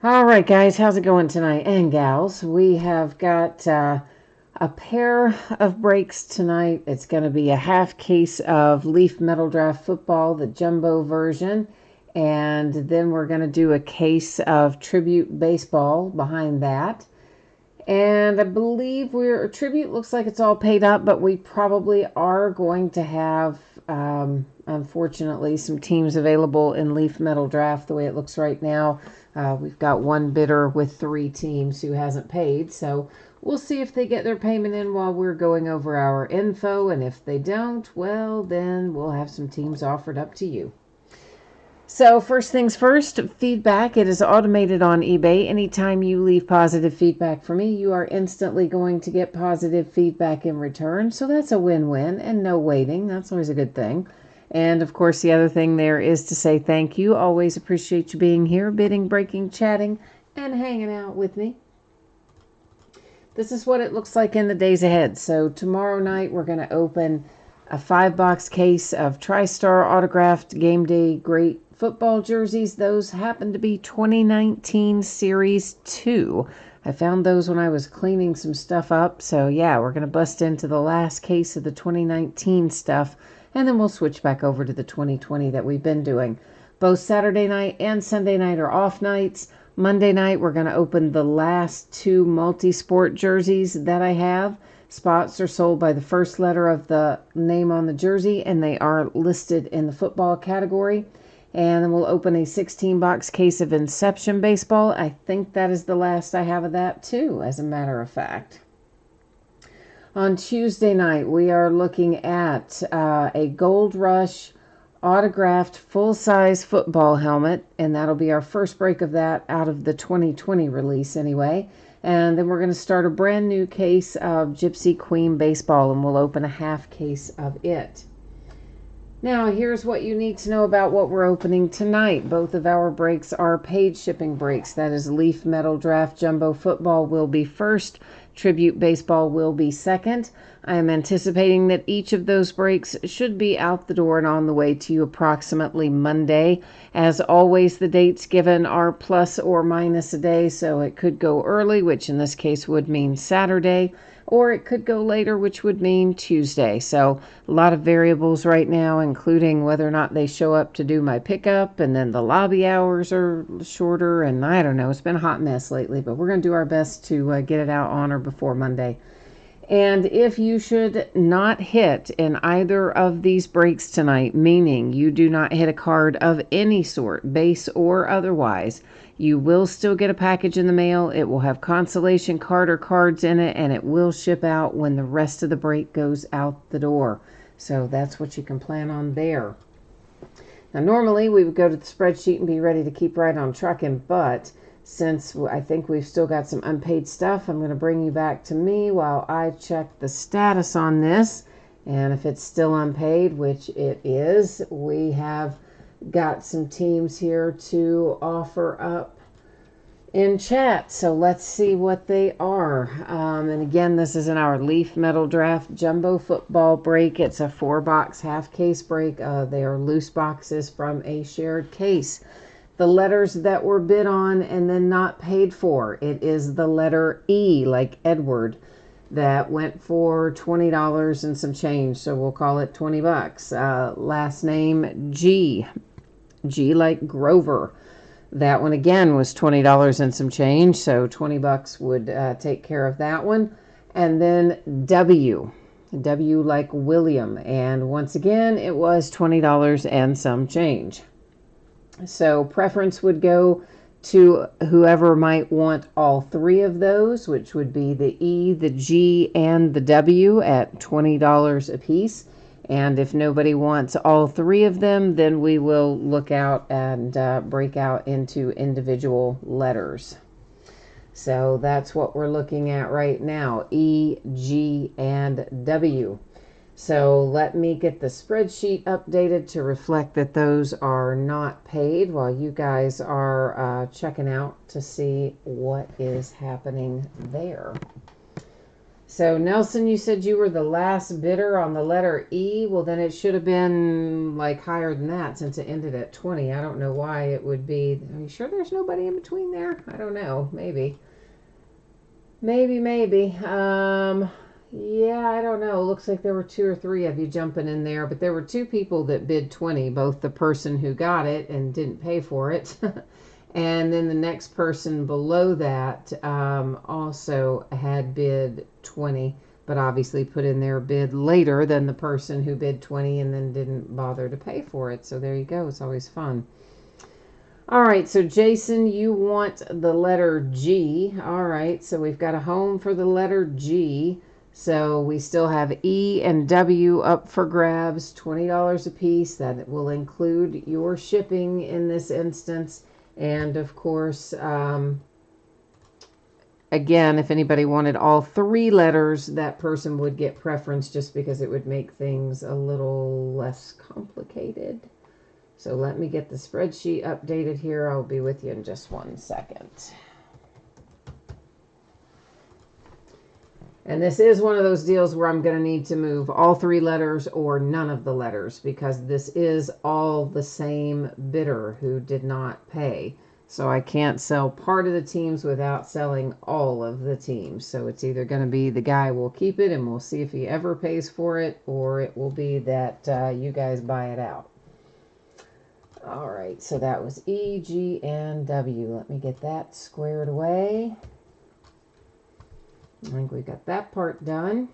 All right, guys, how's it going tonight? And gals, we have got a pair of breaks tonight. It's going to be a half case of Leaf Metal Draft Football, the jumbo version, and then we're going to do a case of Tribute Baseball behind that. And I believe Tribute looks like it's all paid up, but we probably are going to have, unfortunately, some teams available in Leaf Metal Draft the way it looks right now. We've got one bidder with 3 teams who hasn't paid, so we'll see if they get their payment in while we're going over our info, and if they don't, well, then we'll have some teams offered up to you. So first things first, feedback. It is automated on eBay. Anytime you leave positive feedback for me, you are instantly going to get positive feedback in return. So that's a win-win and no waiting. That's always a good thing. And of course, the other thing there is to say thank you. Always appreciate you being here, bidding, breaking, chatting, and hanging out with me. This is what it looks like in the days ahead. So tomorrow night, we're going to open a 5-box case of TriStar autographed Game Day Great football jerseys. Those happen to be 2019 Series 2. I found those when I was cleaning some stuff up. So yeah, we're going to bust into the last case of the 2019 stuff, and then we'll switch back over to the 2020 that we've been doing. Both Saturday night and Sunday night are off nights. Monday night, we're going to open the last 2 multi-sport jerseys that I have. Spots are sold by the first letter of the name on the jersey, and they are listed in the football category. And then we'll open a 16-box case of Inception Baseball. I think that is the last I have of that, too, as a matter of fact. On Tuesday night, we are looking at a Gold Rush autographed full-size football helmet, and that'll be our first break of that out of the 2020 release anyway. And then we're going to start a brand new case of Gypsy Queen Baseball, and we'll open a half case of it. Now, here's what you need to know about what we're opening tonight. Both of our breaks are paid shipping breaks. That is, Leaf Metal Draft Jumbo Football will be first. Tribute Baseball will be second. I am anticipating that each of those breaks should be out the door and on the way to you approximately Monday. As always, the dates given are plus or minus a day, so it could go early, which in this case would mean Saturday, or it could go later, which would mean Tuesday. So a lot of variables right now, including whether or not they show up to do my pickup, and then the lobby hours are shorter, and I don't know. It's been a hot mess lately, but we're going to do our best to get it out on or before Monday. And if you should not hit in either of these breaks tonight, meaning you do not hit a card of any sort, base or otherwise, you will still get a package in the mail. It will have consolation card or cards in it, and it will ship out when the rest of the break goes out the door. So that's what you can plan on there. Now, normally we would go to the spreadsheet and be ready to keep right on trucking, but since I think we've still got some unpaid stuff, I'm going to bring you back to me while I check the status on this. And if it's still unpaid, which it is, we have got some teams here to offer up in chat. So let's see what they are. And again, this is in our Leaf Metal Draft Jumbo Football break. It's a 4-box half case break. They are loose boxes from a shared case. The letters that were bid on and then not paid for. It is the letter E, like Edward, that went for $20 and some change. So we'll call it $20. Last name G. G like Grover. That one again was $20 and some change. So $20 would take care of that one. And then W. W like William. And once again, it was $20 and some change. So preference would go to whoever might want all 3 of those, which would be the E, the G, and the W at $20 a piece. And if nobody wants all 3 of them, then we will look out and break out into individual letters. So that's what we're looking at right now, E, G, and W. So let me get the spreadsheet updated to reflect that those are not paid while you guys are checking out to see what is happening there. So, Nelson, you said you were the last bidder on the letter E. Well, then it should have been like higher than that since it ended at 20. I don't know why it would be. Are you sure there's nobody in between there? I don't know. Maybe. Maybe. Yeah, I don't know. Looks like there were 2 or 3 of you jumping in there, but there were 2 people that bid 20, both the person who got it and didn't pay for it, and then the next person below that also had bid 20, but obviously put in their bid later than the person who bid 20 and then didn't bother to pay for it. So there you go. It's always fun. All right, so Jason, you want the letter G. All right, so we've got a home for the letter G. So we still have E and W up for grabs, $20 a piece. That will include your shipping in this instance. And of course, again, if anybody wanted all 3 letters, that person would get preference just because it would make things a little less complicated. So let me get the spreadsheet updated here. I'll be with you in just 1 second. And this is one of those deals where I'm going to need to move all 3 letters or none of the letters because this is all the same bidder who did not pay. So I can't sell part of the teams without selling all of the teams. So it's either going to be the guy will keep it and we'll see if he ever pays for it, or it will be that you guys buy it out. All right, so that was E, G, and W. Let me get that squared away. I think we got that part done.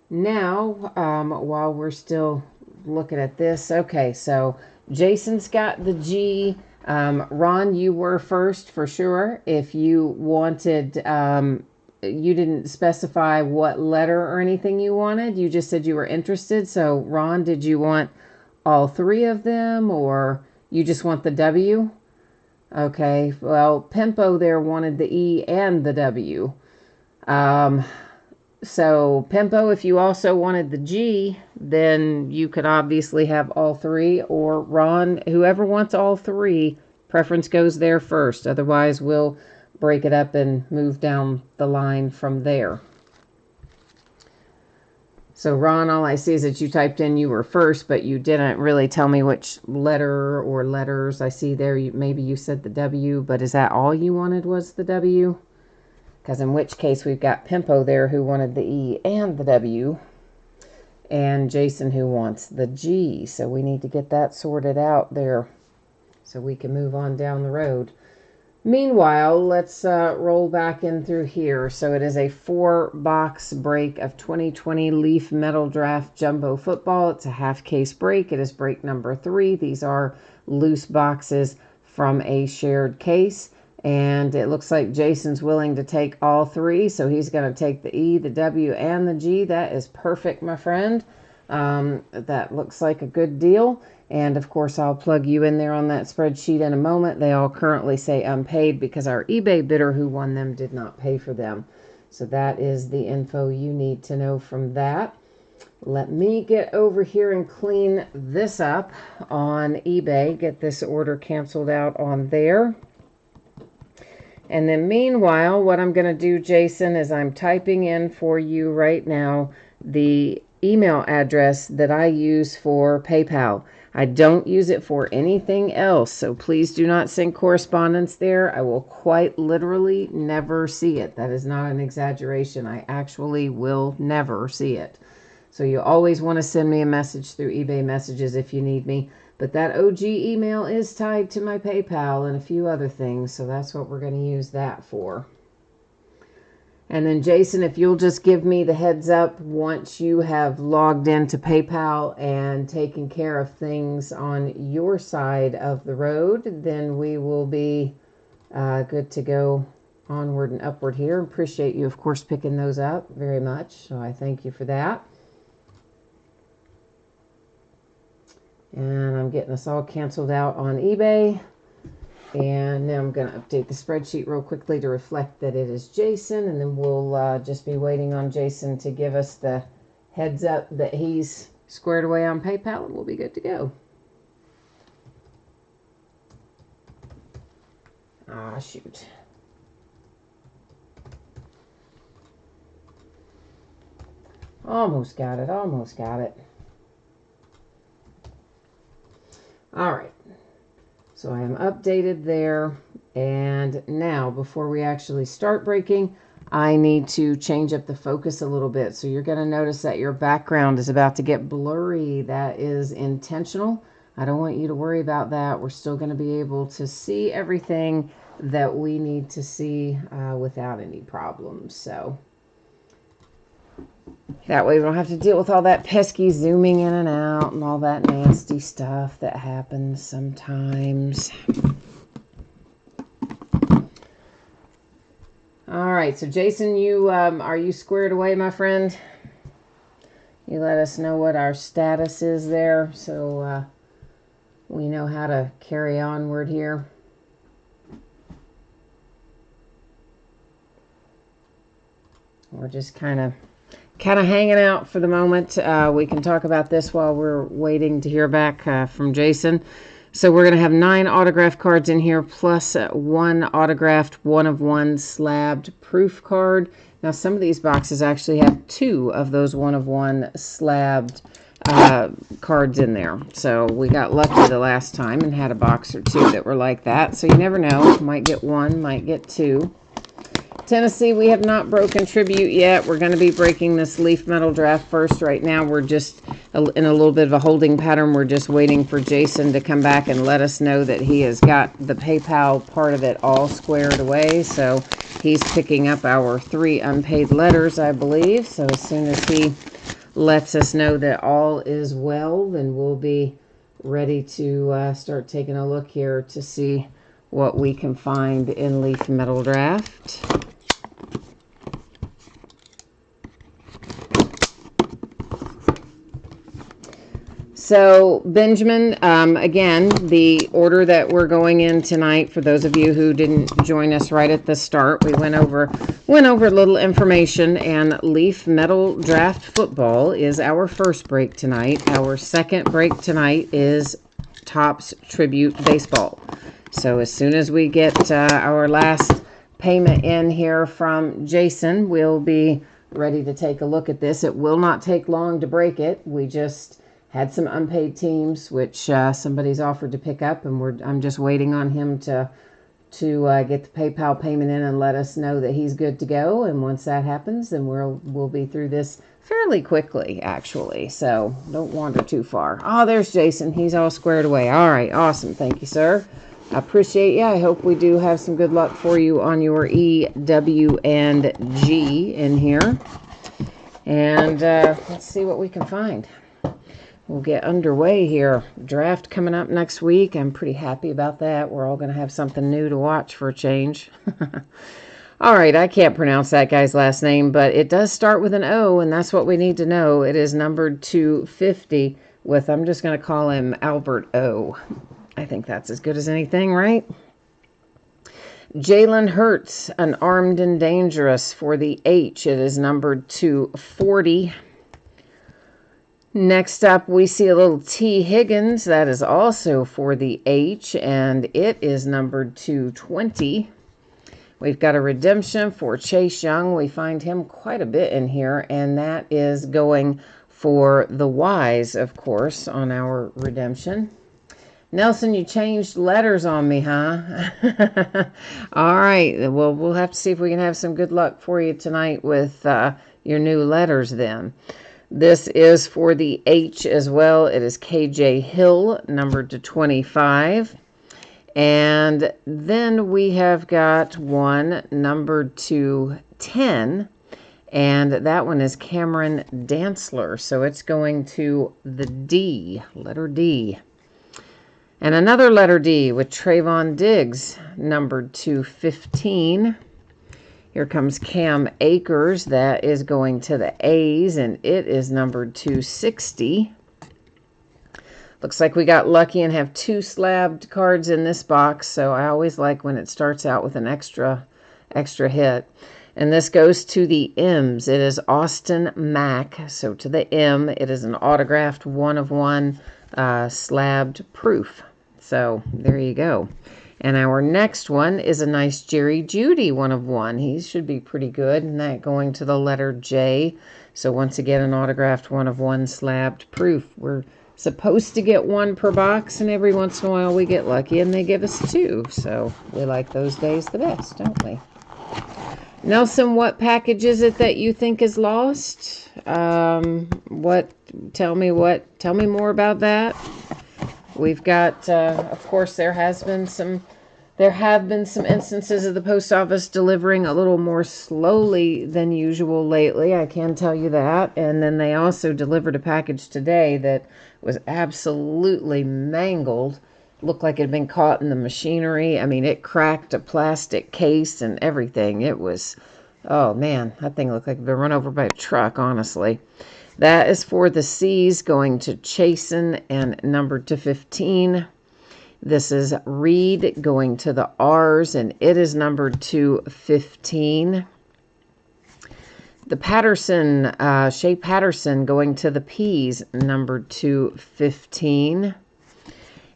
Now, while we're still looking at this, okay, so Jason's got the G. Ron, you were first for sure. If you wanted, you didn't specify what letter or anything you wanted. You just said you were interested. So, Ron, did you want all 3 of them, or you just want the W? Okay, well, Pimpo there wanted the E and the W. So Pimpo, if you also wanted the G, then you could obviously have all 3, or Ron, whoever wants all 3, preference goes there first. Otherwise, we'll break it up and move down the line from there. So Ron, all I see is that you typed in you were first, but you didn't really tell me which letter or letters. I see there, maybe you said the W, but is that all you wanted was the W? Because in which case we've got Pimpo there who wanted the E and the W, and Jason who wants the G. So we need to get that sorted out there so we can move on down the road. Meanwhile, let's roll back in through here. So it is a 4-box break of 2020 Leaf Metal Draft Jumbo Football. It's a half-case break. It is break number 3. These are loose boxes from a shared case. And it looks like Jason's willing to take all 3. So he's going to take the E, the W, and the G. That is perfect, my friend. That looks like a good deal. And of course, I'll plug you in there on that spreadsheet in a moment. They all currently say unpaid because our eBay bidder who won them did not pay for them. So that is the info you need to know from that. Let me get over here and clean this up on eBay. Get this order canceled out on there. And then meanwhile, what I'm going to do, Jason, is I'm typing in for you right now the email address that I use for PayPal. I don't use it for anything else, so please do not send correspondence there. I will quite literally never see it. That is not an exaggeration. I actually will never see it. So you always want to send me a message through eBay Messages if you need me. But that OG email is tied to my PayPal and a few other things, so that's what we're going to use that for. And then, Jason, if you'll just give me the heads up once you have logged into PayPal and taken care of things on your side of the road, then we will be good to go onward and upward here. Appreciate you, of course, picking those up very much, so I thank you for that. And I'm getting this all canceled out on eBay. And now I'm going to update the spreadsheet real quickly to reflect that it is Jason. And then we'll just be waiting on Jason to give us the heads up that he's squared away on PayPal, and we'll be good to go. Ah, shoot. Almost got it. Almost got it. All right. So I am updated there. And now, before we actually start breaking, I need to change up the focus a little bit. So you're going to notice that your background is about to get blurry. That is intentional. I don't want you to worry about that. We're still going to be able to see everything that we need to see without any problems. So that way we don't have to deal with all that pesky zooming in and out and all that nasty stuff that happens sometimes. All right, so Jason, are you squared away, my friend? You let us know what our status is there, so we know how to carry onward here. We're just kind of hanging out for the moment. We can talk about this while we're waiting to hear back from Jason. So we're going to have 9 autograph cards in here, plus 1 autographed 1-of-1 slabbed proof card. Now, some of these boxes actually have 2 of those 1-of-1 slabbed cards in there. So we got lucky the last time and had a box or 2 that were like that. So you never know. Might get 1, might get 2. Tennessee, we have not broken tribute yet. We're going to be breaking this Leaf Metal Draft first. Right now, we're just in a little bit of a holding pattern. We're just waiting for Jason to come back and let us know that he has got the PayPal part of it all squared away. So he's picking up our 3 unpaid letters, I believe. So as soon as he lets us know that all is well, then we'll be ready to start taking a look here to see what we can find in Leaf Metal Draft. So, Benjamin, again, the order that we're going in tonight, for those of you who didn't join us right at the start, we went over a little information, and Leaf Metal Draft Football is our first break tonight. Our second break tonight is Topps Tribute Baseball. So, as soon as we get our last payment in here from Jason, we'll be ready to take a look at this. It will not take long to break it. We just had some unpaid teams, which somebody's offered to pick up, and I'm just waiting on him to get the PayPal payment in and let us know that he's good to go. And once that happens, then we'll be through this fairly quickly, actually. So don't wander too far. Oh, there's Jason. He's all squared away. All right, awesome. Thank you, sir. I appreciate you. I hope we do have some good luck for you on your E, W, and G in here. And let's see what we can find. We'll get underway here. Draft coming up next week. I'm pretty happy about that. We're all going to have something new to watch for a change. All right, I can't pronounce that guy's last name, but it does start with an O, and that's what we need to know. It is numbered 250 with, I'm just going to call him Albert O. I think that's as good as anything, right? Jalen Hurts, an Armed and Dangerous for the H. It is numbered 240. Next up, we see a little T. Higgins. That is also for the H, and it is numbered 220. We've got a redemption for Chase Young. We find him quite a bit in here, and that is going for the Y's, of course, on our redemption. Nelson, you changed letters on me, huh? All right. Well, we'll have to see if we can have some good luck for you tonight with your new letters then. This is for the H as well. It is KJ Hill, numbered to 25. And then we have got one numbered to 10. And that one is Cameron Dantzler. So it's going to the D, letter D. And another letter D with Trayvon Diggs, numbered to 15. Here comes Cam Akers. That is going to the A's, and it is numbered 260. Looks like we got lucky and have 2 slabbed cards in this box, so I always like when it starts out with an extra hit. And this goes to the M's. It is Austin Mack. So to the M, it is an autographed 1-of-1 slabbed proof. So there you go. And our next one is a nice Jerry Judy 1 of 1. He should be pretty good. And that going to the letter J. So once again, an autographed 1 of 1 slabbed proof. We're supposed to get 1 per box, and every once in a while we get lucky and they give us 2. So we like those days the best, don't we? Nelson, what package is it that you think is lost? Tell me more about that. We've got, of course, there have been some instances of the post office delivering a little more slowly than usual lately. I can tell you that. And then they also delivered a package today that was absolutely mangled. Looked like it had been caught in the machinery. I mean, it cracked a plastic case and everything. It was, oh man, that thing looked like it had been run over by a truck, honestly. That is for the C's going to Chasen and numbered to 15. This is Reed going to the R's, and it is numbered to 15. The Patterson, Shea Patterson going to the P's, numbered to 15.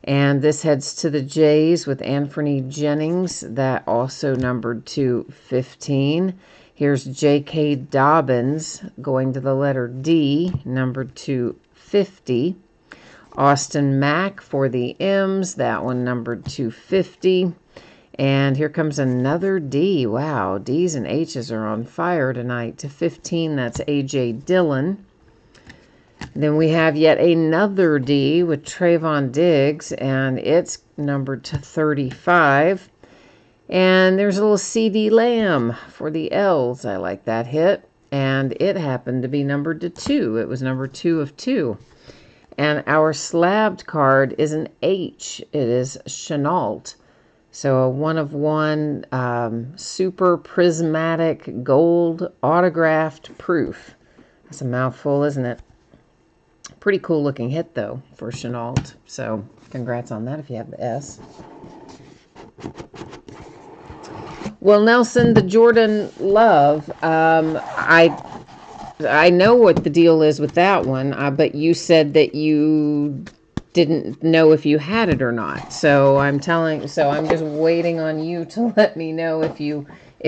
And this heads to the J's with Anthony Jennings, that also numbered to 15. Here's J.K. Dobbins going to the letter D, numbered to 50. Austin Mack for the M's, that one numbered to 50. And here comes another D. Wow, D's and H's are on fire tonight. To 15, that's A.J. Dillon. Then we have yet another D with Trayvon Diggs, and it's numbered to 35. And there's a little C.D. Lamb for the L's. I like that hit. And it happened to be numbered to 2. It was number 2 of 2. And our slabbed card is an H. It is Chenault. So a 1 of 1 super prismatic gold autographed proof. That's a mouthful, isn't it? Pretty cool looking hit, though, for Chenault. So congrats on that if you have the S. Well, Nelson, the Jordan Love, I know what the deal is with that one, but you said that you didn't know if you had it or not. So I'm just waiting on you to let me know if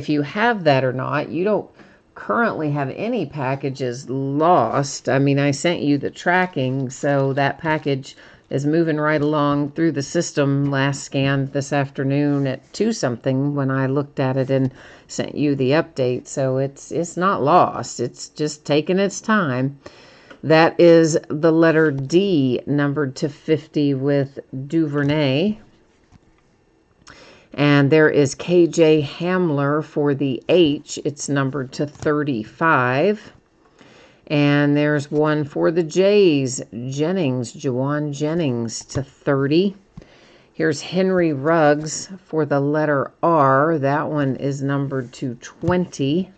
you have that or not. You don't currently have any packages lost. I mean, I sent you the tracking, so that package is moving right along through the system. Last scanned this afternoon at 2-something when I looked at it and sent you the update. So it's not lost. It's just taking its time. That is the letter D, numbered to 50 with Duvernay. And there is KJ Hamler for the H. It's numbered to 35. And there's one for the J's, Juwan Jennings to 30. Here's Henry Ruggs for the letter R. That one is numbered to 20.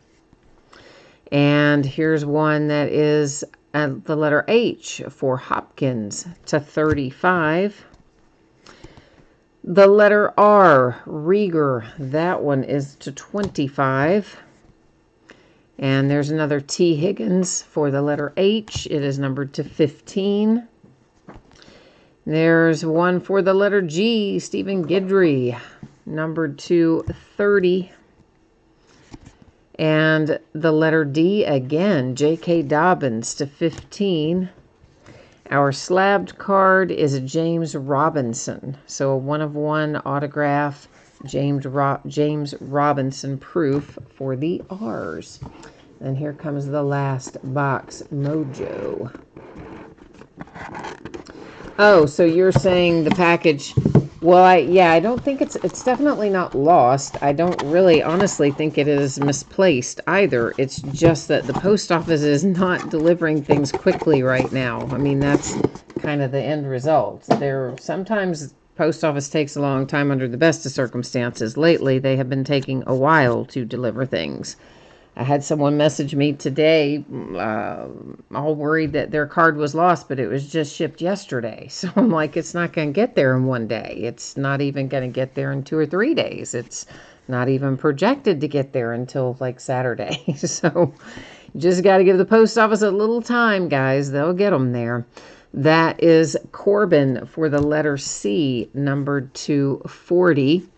And here's one that is the letter H for Hopkins to 35. The letter R, Rieger, that one is to 25. And there's another T. Higgins for the letter H. It is numbered to 15. There's one for the letter G, Stephen Guidry, numbered to 30. And the letter D again, J.K. Dobbins to 15. Our slabbed card is a James Robinson. So a 1 of 1 autograph, James Robinson proof for the R's. And here comes the last box mojo. Oh, so you're saying the package, well, I don't think it's definitely not lost. I don't really honestly think it is misplaced either. It's just that the post office is not delivering things quickly right now. I mean, that's kind of the end result. Sometimes post office takes a long time under the best of circumstances. Lately, they have been taking a while to deliver things. I had someone message me today, all worried that their card was lost, but it was just shipped yesterday. So I'm like, it's not going to get there in one day. It's not even going to get there in 2 or 3 days. It's not even projected to get there until like Saturday. So you just got to give the post office a little time, guys. They'll get them there. That is Corbin for the letter C, numbered to 40.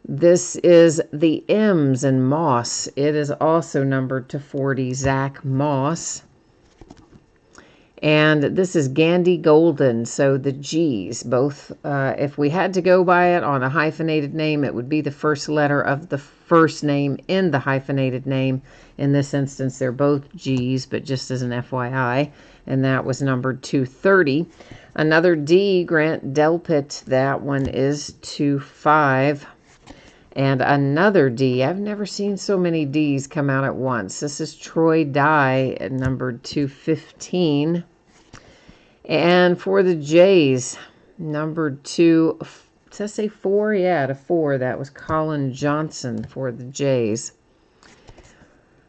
This is the M's in Moss. It is also numbered to 40, Zach Moss. And this is Gandy Golden, so the G's, both, if we had to go by it on a hyphenated name, it would be the first letter of the first name in the hyphenated name. In this instance, they're both G's, but just as an FYI, and that was numbered 230. Another D, Grant Delpit, that one is 25. And another D, I've never seen so many D's come out at once. This is Troy Dye, numbered 215. And for the J's, numbered 2, does that say 4? Yeah, to 4. That was Colin Johnson for the J's.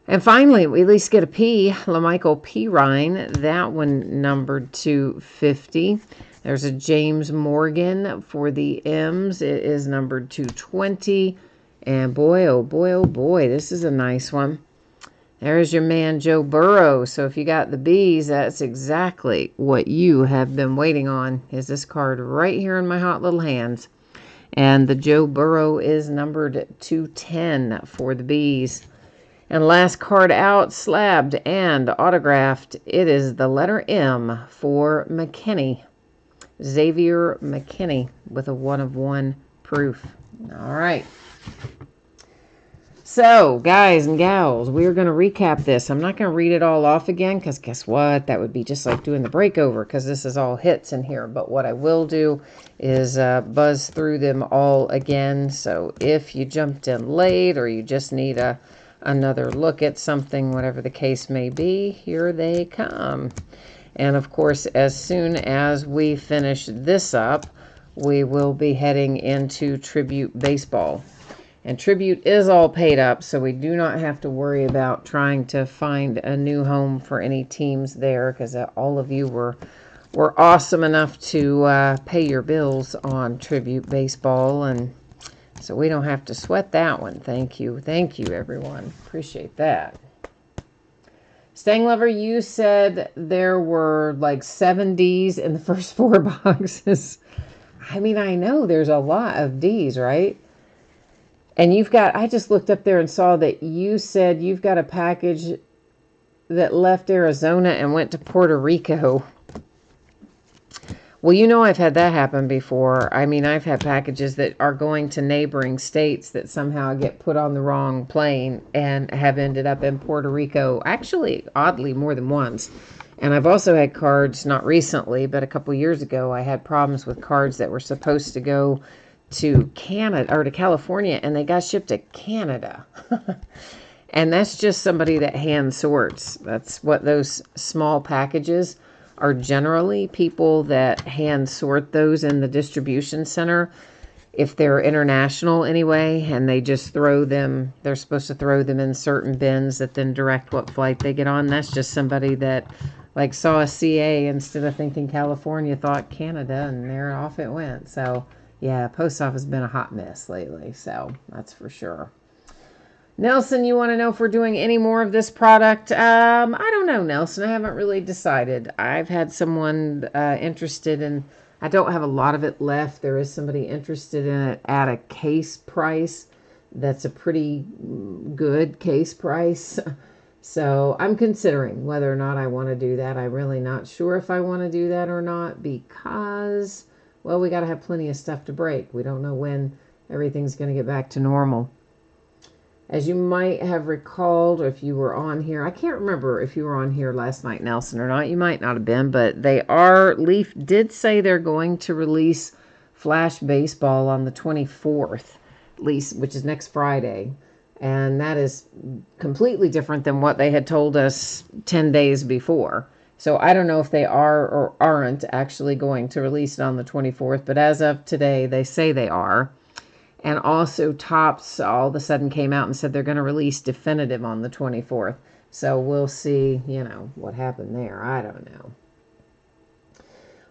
And finally, we at least get a P, LaMichael Pirine. That one numbered 250. There's a James Morgan for the M's. It is numbered 220. And boy, oh boy, oh boy, this is a nice one. There's your man, Joe Burrow. So if you got the B's, that's exactly what you have been waiting on, is this card right here in my hot little hands. And the Joe Burrow is numbered 210 for the B's. And last card out, slabbed and autographed, it is the letter M for McKinney. Xavier McKinney with a 1 of 1 proof. All right. So, guys and gals, we're going to recap this. I'm not going to read it all off again because guess what? That would be just like doing the breakover because this is all hits in here. But what I will do is buzz through them all again. So if you jumped in late or you just need another look at something, whatever the case may be, here they come. And of course, as soon as we finish this up, we will be heading into Tribute Baseball. And Tribute is all paid up, so we do not have to worry about trying to find a new home for any teams there, because all of you were awesome enough to pay your bills on Tribute Baseball, and so we don't have to sweat that one. Thank you. Thank you, everyone. Appreciate that. Stang Lover, you said there were like 7 D's in the first 4 boxes. I mean, I know there's a lot of D's, right? And you've got, I just looked up there and saw that you said you've got a package that left Arizona and went to Puerto Rico. Well, you know I've had that happen before. I mean, I've had packages that are going to neighboring states that somehow get put on the wrong plane and have ended up in Puerto Rico. Actually, oddly, more than once. And I've also had cards, not recently, but a couple years ago, I had problems with cards that were supposed to go to Canada or to California, and they got shipped to Canada. And that's just somebody that hand sorts. That's what those small packages are generally, people that hand sort those in the distribution center. If they're international anyway, and they just throw them, they're supposed to throw them in certain bins that then direct what flight they get on. That's just somebody that like saw a CA instead of thinking California, thought Canada, and there off it went. So yeah, post office has been a hot mess lately, so that's for sure. Nelson, you want to know if we're doing any more of this product? I don't know, Nelson. I haven't really decided. I've had someone interested in, I don't have a lot of it left. There is somebody interested in it at a case price. That's a pretty good case price. So I'm considering whether or not I want to do that. I'm really not sure if I want to do that or not because, well, we got to have plenty of stuff to break. We don't know when everything's going to get back to normal. As you might have recalled, or if you were on here, I can't remember if you were on here last night, Nelson, or not. You might not have been, but Leaf did say they're going to release Flash Baseball on the 24th, at least, which is next Friday. And that is completely different than what they had told us 10 days before. So I don't know if they are or aren't actually going to release it on the 24th, but as of today, they say they are. And also Topps all of a sudden came out and said they're going to release definitive on the 24th. So we'll see, what happened there. I don't know.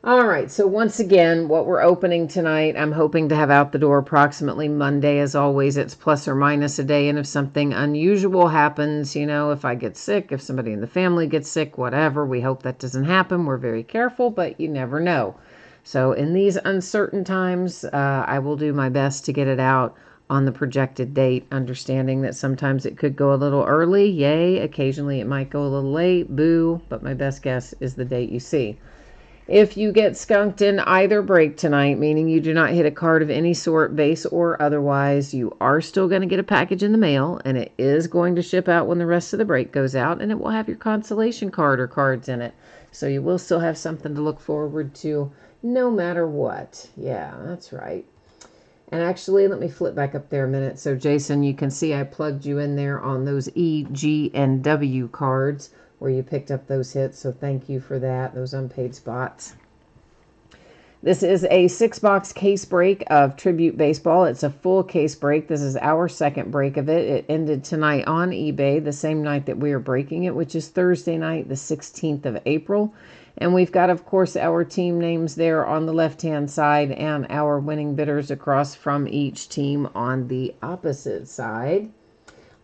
All right, so once again, what we're opening tonight, I'm hoping to have out the door approximately Monday. As always, it's plus or minus a day. And if something unusual happens, if I get sick, if somebody in the family gets sick, whatever, we hope that doesn't happen. We're very careful, but you never know. So in these uncertain times, I will do my best to get it out on the projected date, understanding that sometimes it could go a little early. Yay. Occasionally it might go a little late. Boo. But my best guess is the date you see. If you get skunked in either break tonight, meaning you do not hit a card of any sort, base or otherwise, you are still going to get a package in the mail, and it is going to ship out when the rest of the break goes out, and it will have your consolation card or cards in it. So you will still have something to look forward to no matter what. Yeah, that's right. And actually, let me flip back up there a minute. So, Jason, you can see I plugged you in there on those E, G, and W cards where you picked up those hits. So thank you for that, those unpaid spots. This is a 6-box case break of Tribute Baseball. It's a full case break. This is our second break of it. It ended tonight on eBay, the same night that we are breaking it, which is Thursday night, the 16th of April. And we've got, of course, our team names there on the left-hand side and our winning bidders across from each team on the opposite side.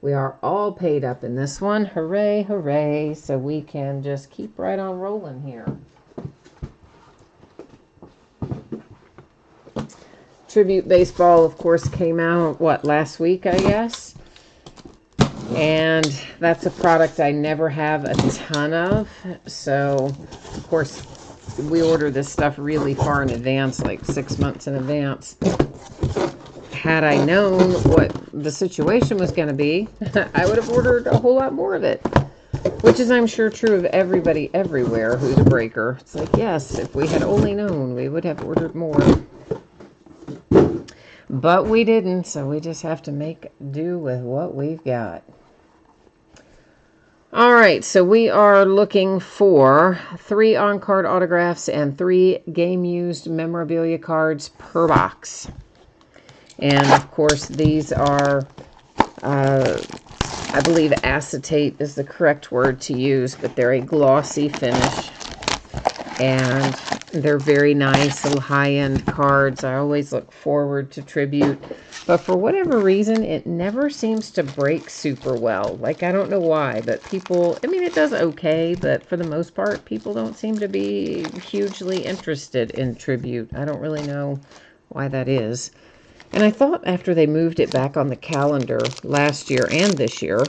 We are all paid up in this one. Hooray, hooray. So we can just keep right on rolling here. Tribute Baseball, of course, came out, last week, I guess? And that's a product I never have a ton of. So, of course, we order this stuff really far in advance, like 6 months in advance. Had I known what the situation was going to be, I would have ordered a whole lot more of it. Which is, I'm sure, true of everybody everywhere who's a breaker. It's like, yes, if we had only known, we would have ordered more. But we didn't, so we just have to make do with what we've got. All right, so we are looking for 3 on-card autographs and 3 game-used memorabilia cards per box. And, of course, these are, I believe acetate is the correct word to use, but they're a glossy finish. And they're very nice, little high-end cards. I always look forward to Tribute. But for whatever reason, it never seems to break super well. Like, I don't know why, but people, it does okay, but for the most part, people don't seem to be hugely interested in Tribute. I don't really know why that is. And I thought after they moved it back on the calendar last year and this year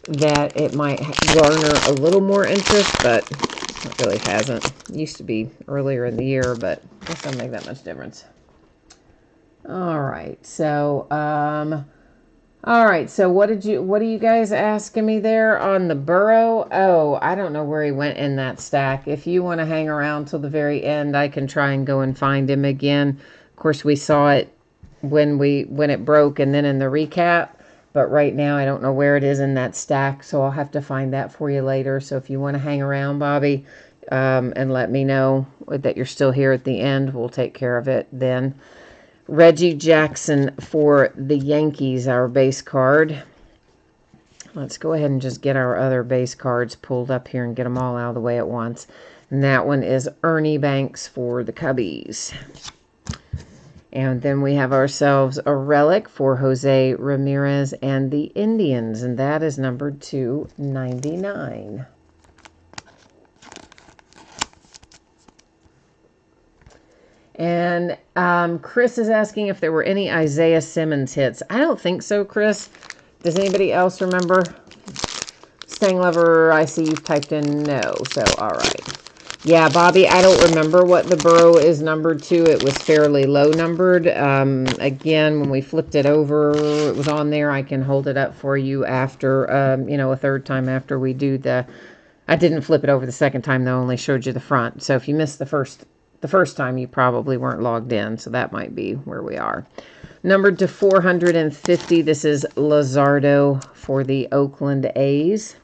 that it might garner a little more interest, but it really hasn't. It used to be earlier in the year, but it doesn't make that much difference. All right, so what are you guys asking me there on the Burrow? Oh, I don't know where he went in that stack. If you want to hang around till the very end, I can try and go and find him again. Of course, we saw it when it broke and then in the recap, but right now I don't know where it is in that stack, so I'll have to find that for you later. So if you want to hang around, Bobby, and let me know that you're still here at the end, we'll take care of it then. Reggie Jackson for the Yankees, our base card. Let's go ahead and just get our other base cards pulled up here and get them all out of the way at once. And that one is Ernie Banks for the Cubbies. And then we have ourselves a relic for Jose Ramirez and the Indians, and that is numbered to 99. And Chris is asking if there were any Isaiah Simmons hits. I don't think so, Chris. Does anybody else remember? Stang Lover, I see you've typed in no, so all right. Yeah, Bobby, I don't remember what the Burrow is numbered to. It was fairly low numbered. Again, when we flipped it over, it was on there. I can hold it up for you after, a third time after we do the... I didn't flip it over the second time, though. I only showed you the front. So if you missed the first time, you probably weren't logged in. So that might be where we are. Numbered to 450, this is Luzardo for the Oakland A's.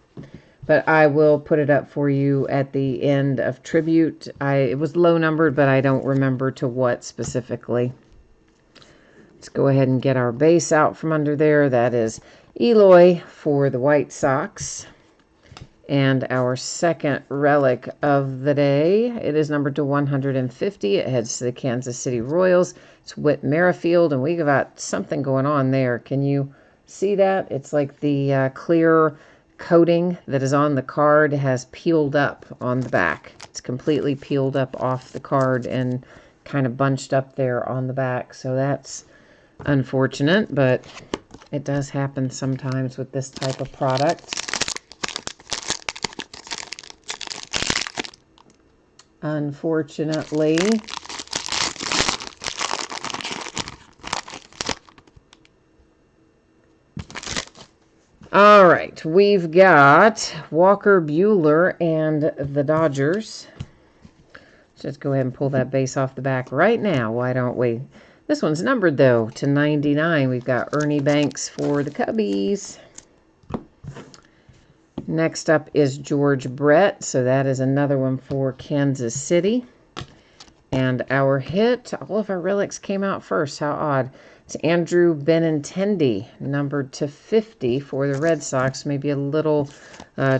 But I will put it up for you at the end of Tribute. It was low numbered, but I don't remember to what specifically. Let's go ahead and get our base out from under there. That is Eloy for the White Sox. And our second relic of the day, it is numbered to 150. It heads to the Kansas City Royals. It's Whit Merrifield, and we got something going on there. Can you see that? It's like the clear coating that is on the card has peeled up on the back. It's completely peeled up off the card and kind of bunched up there on the back. So that's unfortunate, but it does happen sometimes with this type of product. Unfortunately. All right, we've got Walker Buehler and the Dodgers. Let's go ahead and pull that base off the back right now, why don't we? This one's numbered, though, to 99. We've got Ernie Banks for the Cubbies. Next up is George Brett, so that is another one for Kansas City. And our hit, all of our relics came out first. How odd. It's Andrew Benintendi, numbered to 50 for the Red Sox. Maybe a little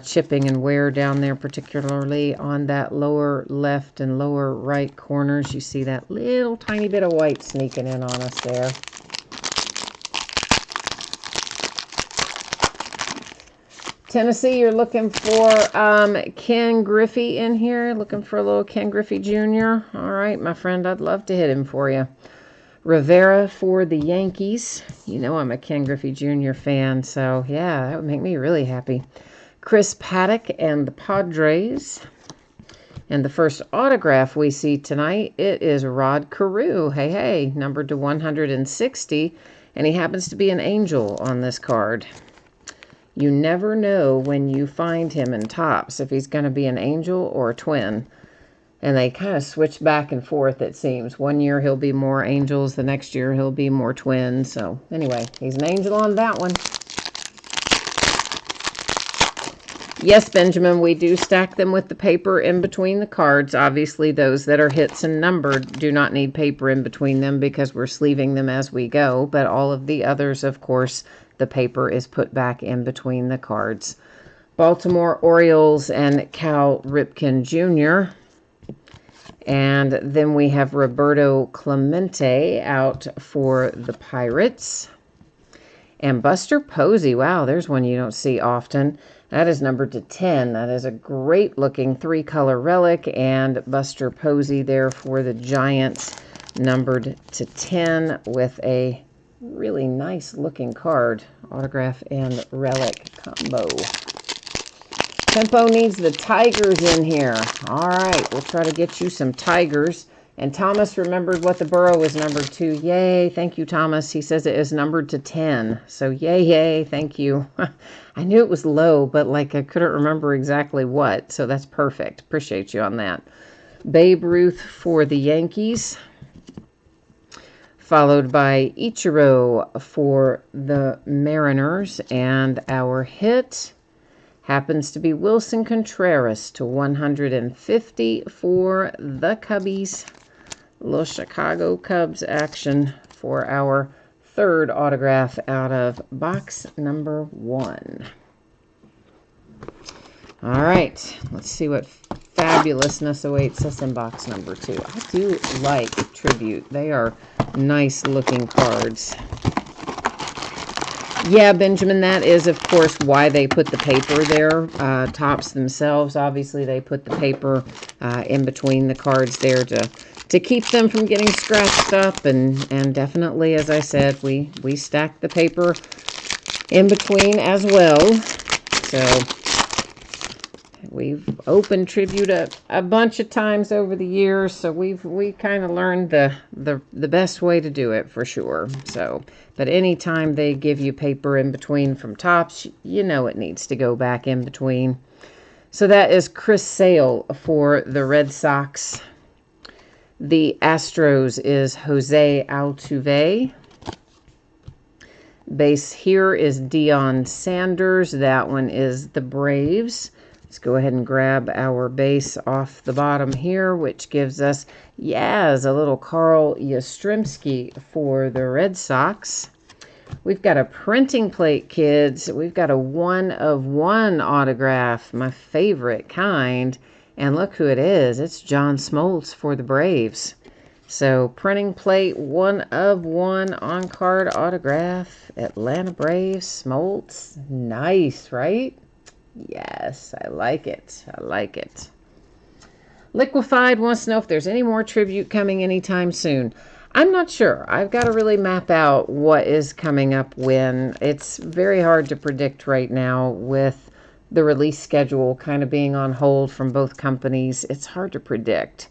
chipping and wear down there, particularly on that lower left and lower right corners. You see that little tiny bit of white sneaking in on us there. Tennessee, you're looking for Ken Griffey in here. Looking for a little Ken Griffey Jr. All right, my friend, I'd love to hit him for you. Rivera for the Yankees. You know I'm a Ken Griffey Jr. fan, so yeah, that would make me really happy. Chris Paddock and the Padres. And the first autograph we see tonight, it is Rod Carew. Hey, numbered to 160, and he happens to be an Angel on this card. You never know when you find him in Topps if he's going to be an Angel or a Twin. And they kind of switch back and forth, it seems. One year he'll be more Angels. The next year he'll be more Twins. So anyway, he's an Angel on that one. Yes, Benjamin, we do stack them with the paper in between the cards. Obviously, those that are hits and numbered do not need paper in between them because we're sleeving them as we go. But all of the others, of course, the paper is put back in between the cards. Baltimore Orioles and Cal Ripken Jr., and then we have Roberto Clemente out for the Pirates. And Buster Posey. Wow, there's one you don't see often. That is numbered to 10. That is a great-looking three-color relic. And Buster Posey there for the Giants, numbered to 10 with a really nice-looking card. Autograph and relic combo. Tempo needs the Tigers in here. All right, we'll try to get you some Tigers. And Thomas remembered what the Burrow is numbered to. Yay, thank you, Thomas. He says it is numbered to 10. So yay, thank you. I knew it was low, but like I couldn't remember exactly what. So that's perfect. Appreciate you on that. Babe Ruth for the Yankees. Followed by Ichiro for the Mariners. And our hit happens to be Wilson Contreras to 150 for the Cubbies. Little Chicago Cubs action for our third autograph out of box number 1. All right, let's see what fabulousness awaits us in box number 2. I do like Tribute. They are nice looking cards. Yeah, Benjamin, that is, of course, why they put the paper there. Topps themselves, obviously, they put the paper in between the cards there to keep them from getting scratched up. And definitely, as I said, we stack the paper in between as well. So we've opened Tribute a bunch of times over the years, so we kind of learned the best way to do it for sure. So, but anytime they give you paper in between from Topps, you know it needs to go back in between. So that is Chris Sale for the Red Sox. The Astros is Jose Altuve. Base here is Deion Sanders. That one is the Braves. Let's go ahead and grab our base off the bottom here, which gives us, a little Carl Yastrzemski for the Red Sox. We've got a printing plate, kids. We've got a 1-of-1 autograph, my favorite kind. And look who it is. It's John Smoltz for the Braves. So, printing plate, 1-of-1 on-card autograph, Atlanta Braves, Smoltz. Nice, right? Yes, I like it. I like it. Liquefied wants to know if there's any more tribute coming anytime soon. I'm not sure. I've got to really map out what is coming up when. It's very hard to predict right now with the release schedule kind of being on hold from both companies. It's hard to predict.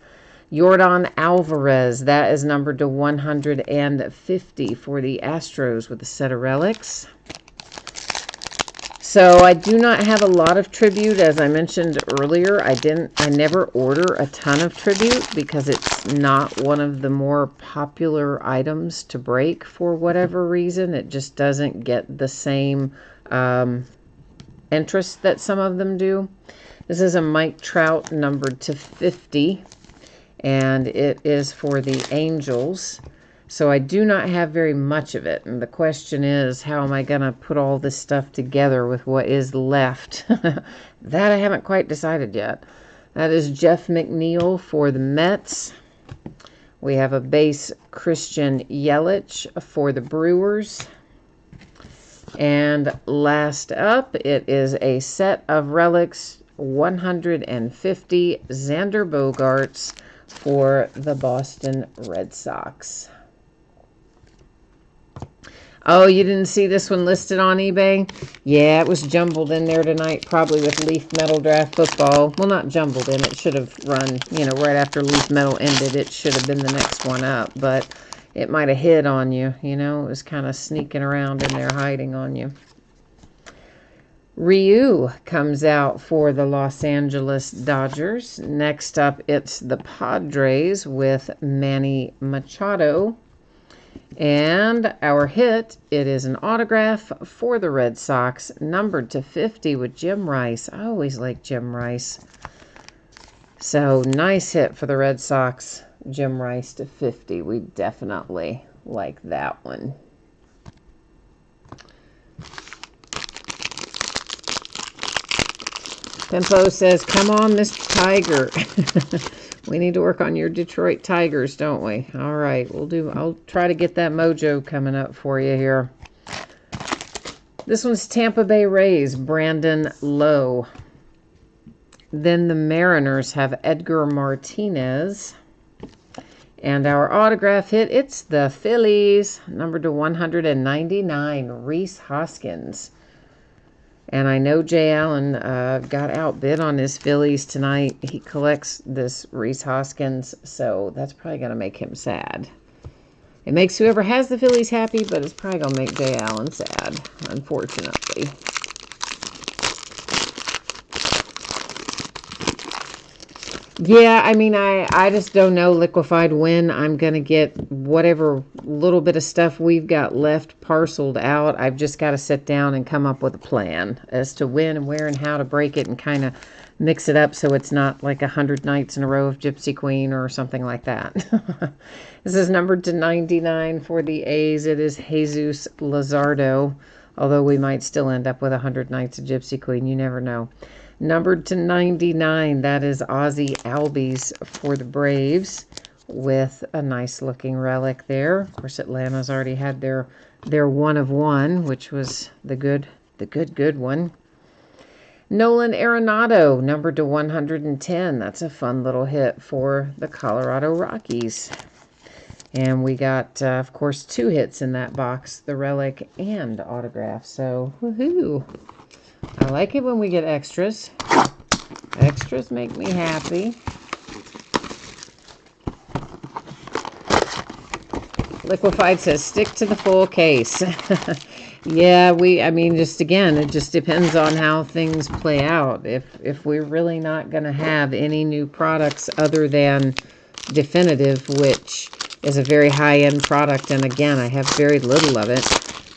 Yordan Alvarez, that is numbered to 150 for the Astros with a set of relics. So I do not have a lot of tribute. As I mentioned earlier, I never order a ton of tribute because it's not one of the more popular items to break for whatever reason. It just doesn't get the same interest that some of them do. This is a Mike Trout numbered to 50. And it is for the Angels. So I do not have very much of it. And the question is, how am I going to put all this stuff together with what is left? That I haven't quite decided yet. That is Jeff McNeil for the Mets. We have a base Christian Yelich for the Brewers. And last up, it is a set of relics, 150 Xander Bogaerts for the Boston Red Sox. Oh, you didn't see this one listed on eBay? Yeah, it was jumbled in there tonight, probably with Leaf Metal Draft Football. Well, not jumbled in. It should have run, right after Leaf Metal ended. It should have been the next one up, but it might have hid on you, It was kind of sneaking around in there, hiding on you. Ryu comes out for the Los Angeles Dodgers. Next up, it's the Padres with Manny Machado. And our hit, it is an autograph for the Red Sox, numbered to 50 with Jim Rice. I always like Jim Rice. So, nice hit for the Red Sox, Jim Rice to 50. We definitely like that one. Tempo says, come on, Mr. Tiger. We need to work on your Detroit Tigers, don't we? All right, I'll try to get that mojo coming up for you here. This one's Tampa Bay Rays, Brandon Lowe. Then the Mariners have Edgar Martinez. And our autograph hit, it's the Phillies, numbered to 199, Rhys Hoskins. And I know Jay Allen got outbid on his Phillies tonight. He collects this Rhys Hoskins, so that's probably going to make him sad. It makes whoever has the Phillies happy, but it's probably going to make Jay Allen sad, unfortunately. Yeah, I mean, I just don't know, Liquefied, when I'm going to get whatever little bit of stuff we've got left parceled out. I've just got to sit down and come up with a plan as to when and where and how to break it and kind of mix it up so it's not like 100 nights in a row of Gypsy Queen or something like that. This is numbered to 99 for the A's. It is Jesus Luzardo, although we might still end up with 100 nights of Gypsy Queen. You never know. Numbered to 99, that is Ozzie Albies for the Braves with a nice looking relic there. Of course, Atlanta's already had their 1-of-1, which was the good one. Nolan Arenado, numbered to 110. That's a fun little hit for the Colorado Rockies. And we got, of course, 2 hits in that box, the relic and autograph. So, woohoo! I like it when we get extras. Extras make me happy. Liquefied says, stick to the full case. Yeah, just again, it just depends on how things play out. If we're really not going to have any new products other than Definitive, which is a very high-end product, and again, I have very little of it.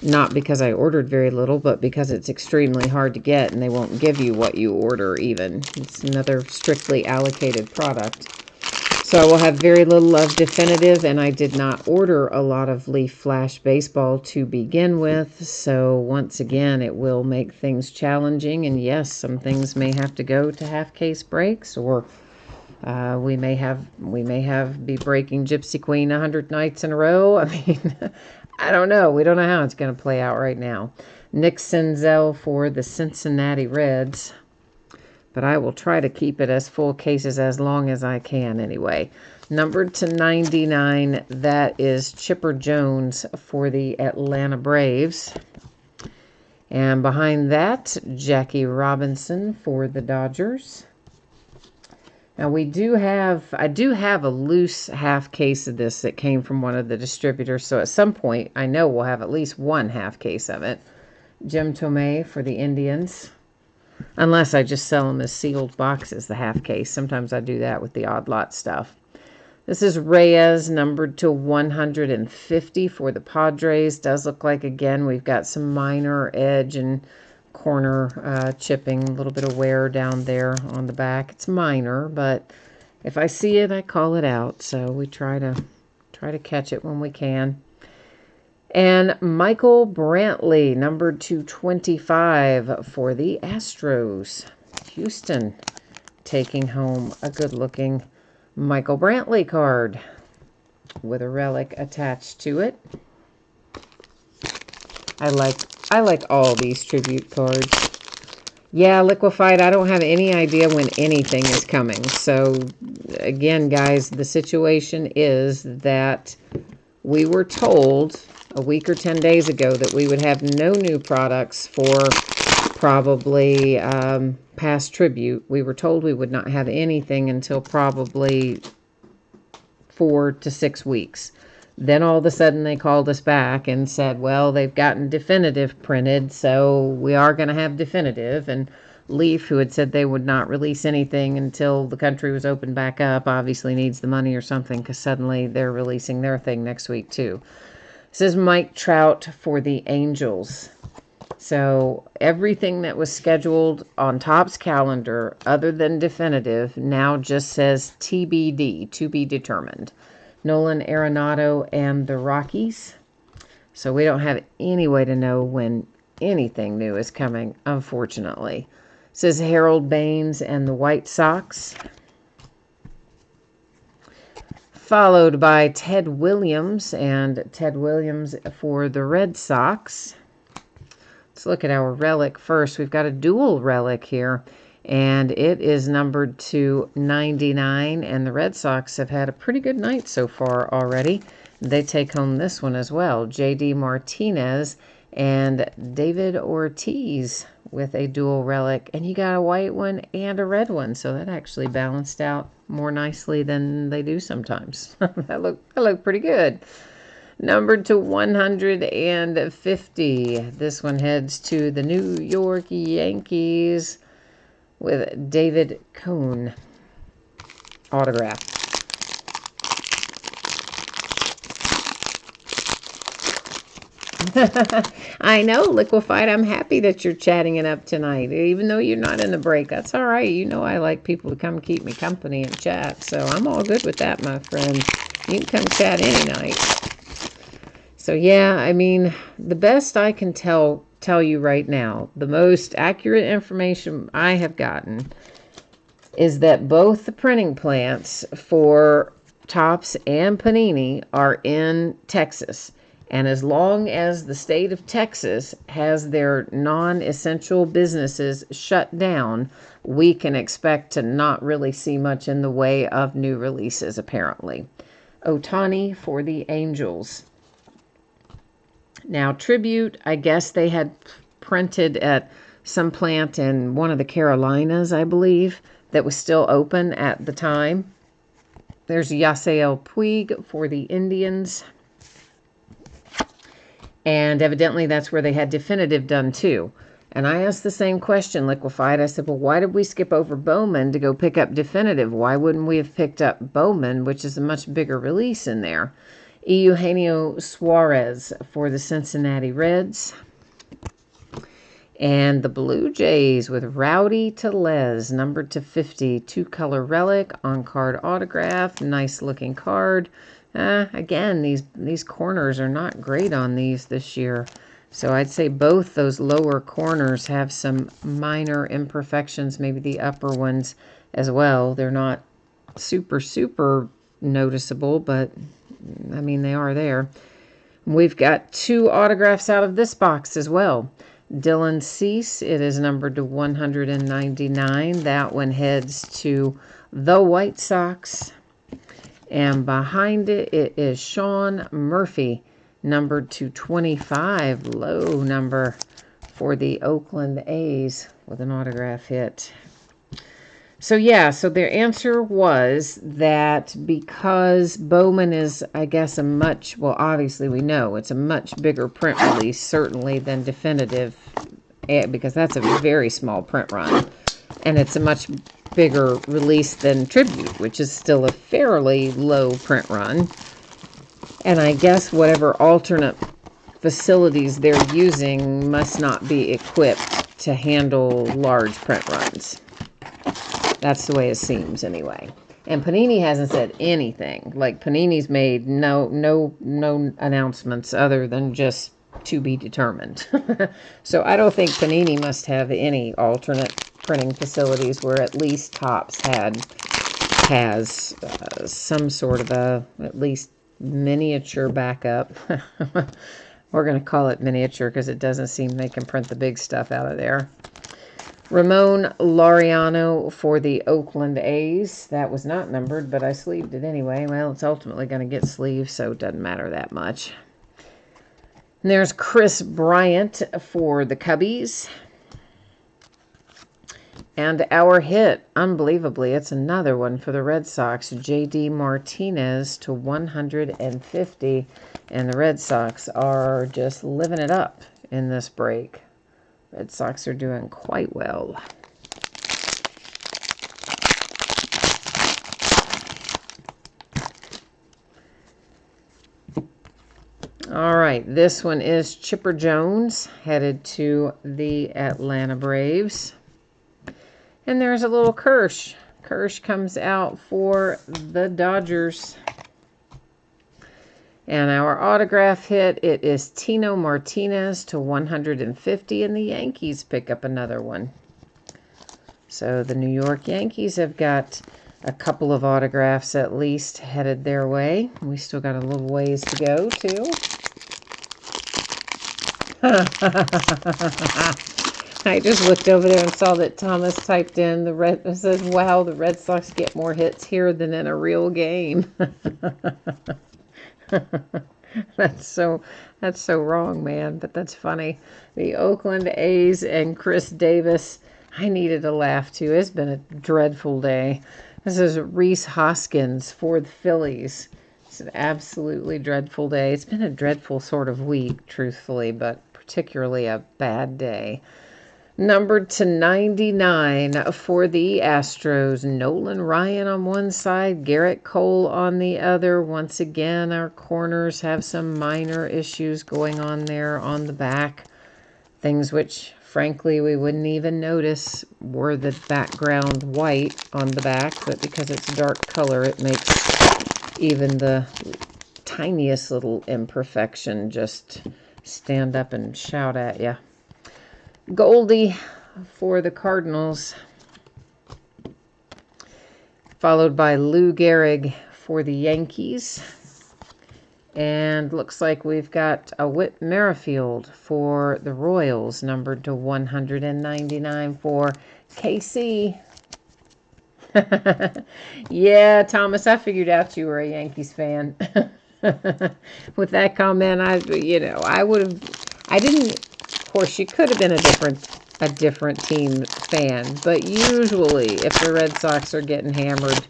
Not because I ordered very little, but because it's extremely hard to get, and they won't give you what you order even. It's another strictly allocated product. So I will have very little of definitive, and I did not order a lot of Leaf Flash Baseball to begin with. So once again, it will make things challenging. And yes, some things may have to go to half case breaks, or we may have be breaking Gypsy Queen 100 nights in a row. I mean, I don't know. We don't know how it's going to play out right now. Nick Senzel for the Cincinnati Reds. But I will try to keep it as full cases as long as I can anyway. Numbered to 99, that is Chipper Jones for the Atlanta Braves. And behind that, Jackie Robinson for the Dodgers. Now I do have a loose half case of this that came from one of the distributors. So at some point, I know we'll have at least one half case of it. Jim Tomei for the Indians. Unless I just sell them as sealed boxes, the half case. Sometimes I do that with the odd lot stuff. This is Reyes, numbered to 150 for the Padres. Does look like, again, we've got some minor edge and corner chipping, a little bit of wear down there on the back. It's minor, but if I see it, I call it out. So we try to catch it when we can. And Michael Brantley, numbered to 25 for the Astros. Houston taking home a good-looking Michael Brantley card with a relic attached to it. I like all these tribute cards. Yeah, Liquefied, I don't have any idea when anything is coming. So, again, guys, the situation is that we were told a week or 10 days ago that we would have no new products for probably past tribute. We were told we would not have anything until probably 4 to 6 weeks. Then all of a sudden they called us back and said, well, they've gotten definitive printed, so we are going to have definitive. And Leaf, who had said they would not release anything until the country was opened back up, obviously needs the money or something, because suddenly they're releasing their thing next week too. This is Mike Trout for the Angels. So everything that was scheduled on Topps calendar other than definitive now just says TBD, to be determined. Nolan Arenado and the Rockies. So we don't have any way to know when anything new is coming, unfortunately. This is Harold Baines and the White Sox. Followed by Ted Williams, and Ted Williams for the Red Sox. Let's look at our relic first. We've got a dual relic here, and it is numbered to 99, and the Red Sox have had a pretty good night so far already. They take home this one as well. J.D. Martinez and David Ortiz with a dual relic, and you got a white one and a red one, so that actually balanced out more nicely than they do sometimes. that look pretty good. Numbered to 150. This one heads to the New York Yankees with David Cone autograph. I know, Liquefied. I'm happy that you're chatting it up tonight, even though you're not in the break. That's all right. You know I like people to come keep me company and chat, so I'm all good with that, my friend. You can come chat any night. So, yeah, I mean, the best I can tell you right now, the most accurate information I have gotten is that both the printing plants for Topps and Panini are in Texas. And as long as the state of Texas has their non-essential businesses shut down, we can expect to not really see much in the way of new releases, apparently. Ohtani for the Angels. Now, tribute, I guess they had printed at some plant in one of the Carolinas, I believe, that was still open at the time. There's Yasiel Puig for the Indians. And evidently that's where they had definitive done too. And I asked the same question, Liquefied. I said, well, why did we skip over Bowman to go pick up definitive? Why wouldn't we have picked up Bowman, which is a much bigger release in there? Eugenio Suarez for the Cincinnati Reds. And the Blue Jays with Rowdy Tellez, numbered to 50, 2-color relic, on-card autograph, nice looking card. Again, these corners are not great on these this year. So I'd say both those lower corners have some minor imperfections, maybe the upper ones as well. They're not super, super noticeable, but I mean, they are there. We've got 2 autographs out of this box as well. Dylan Cease, it is numbered to 199. That one heads to the White Sox. And behind it, it is Sean Murphy, numbered to 25. Low number for the Oakland A's with an autograph hit. So yeah, so their answer was that because Bowman is, I guess, well, obviously we know it's a much bigger print release, certainly, than definitive, because that's a very small print run. And it's a much bigger release than Tribute, which is still a fairly low print run. And I guess whatever alternate facilities they're using must not be equipped to handle large print runs. That's the way it seems, anyway. And Panini hasn't said anything. Like, Panini's made no announcements other than just to be determined. So I don't think Panini must have any alternate printing facilities where at least Topps has some sort of at least miniature backup. We're going to call it miniature because it doesn't seem they can print the big stuff out of there. Ramon Laureano for the Oakland A's. That was not numbered, but I sleeved it anyway. Well, it's ultimately going to get sleeved, so it doesn't matter that much. And there's Chris Bryant for the Cubbies. And our hit, unbelievably, it's another one for the Red Sox. J.D. Martinez to 150. And the Red Sox are just living it up in this break. Red Sox are doing quite well. All right, this one is Chipper Jones, headed to the Atlanta Braves. And there's a little Kirsch. Kirsch comes out for the Dodgers. And our autograph hit, it is Tino Martinez to 150, and the Yankees pick up another one. So the New York Yankees have got a couple of autographs at least headed their way. We still got a little ways to go, too. I just looked over there and saw that Thomas typed in, it says, wow, the Red Sox get more hits here than in a real game. That's so wrong, man, but that's funny. The Oakland A's and Chris Davis. I needed a laugh too. It's been a dreadful day. This is Rhys Hoskins for the Phillies. It's an absolutely dreadful day. It's been a dreadful sort of week, truthfully, but particularly a bad day. Numbered to 99 for the Astros. Nolan Ryan on one side, Garrett Cole on the other. Once again, our corners have some minor issues going on there on the back. Things which, frankly, we wouldn't even notice were the background white on the back, but because it's dark color, it makes even the tiniest little imperfection just stand up and shout at you. Goldie for the Cardinals, followed by Lou Gehrig for the Yankees. And looks like we've got a Whit Merrifield for the Royals, numbered to 199 for KC. Yeah, Thomas, I figured out you were a Yankees fan. With that comment, I didn't. Of course, you could have been a different team fan, but usually, if the Red Sox are getting hammered,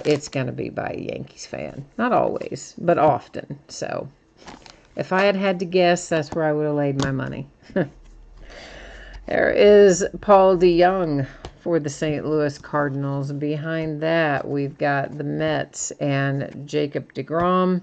it's going to be by a Yankees fan. Not always, but often. So, if I had to guess, that's where I would have laid my money. There is Paul DeJong for the St. Louis Cardinals. Behind that, we've got the Mets and Jacob deGrom.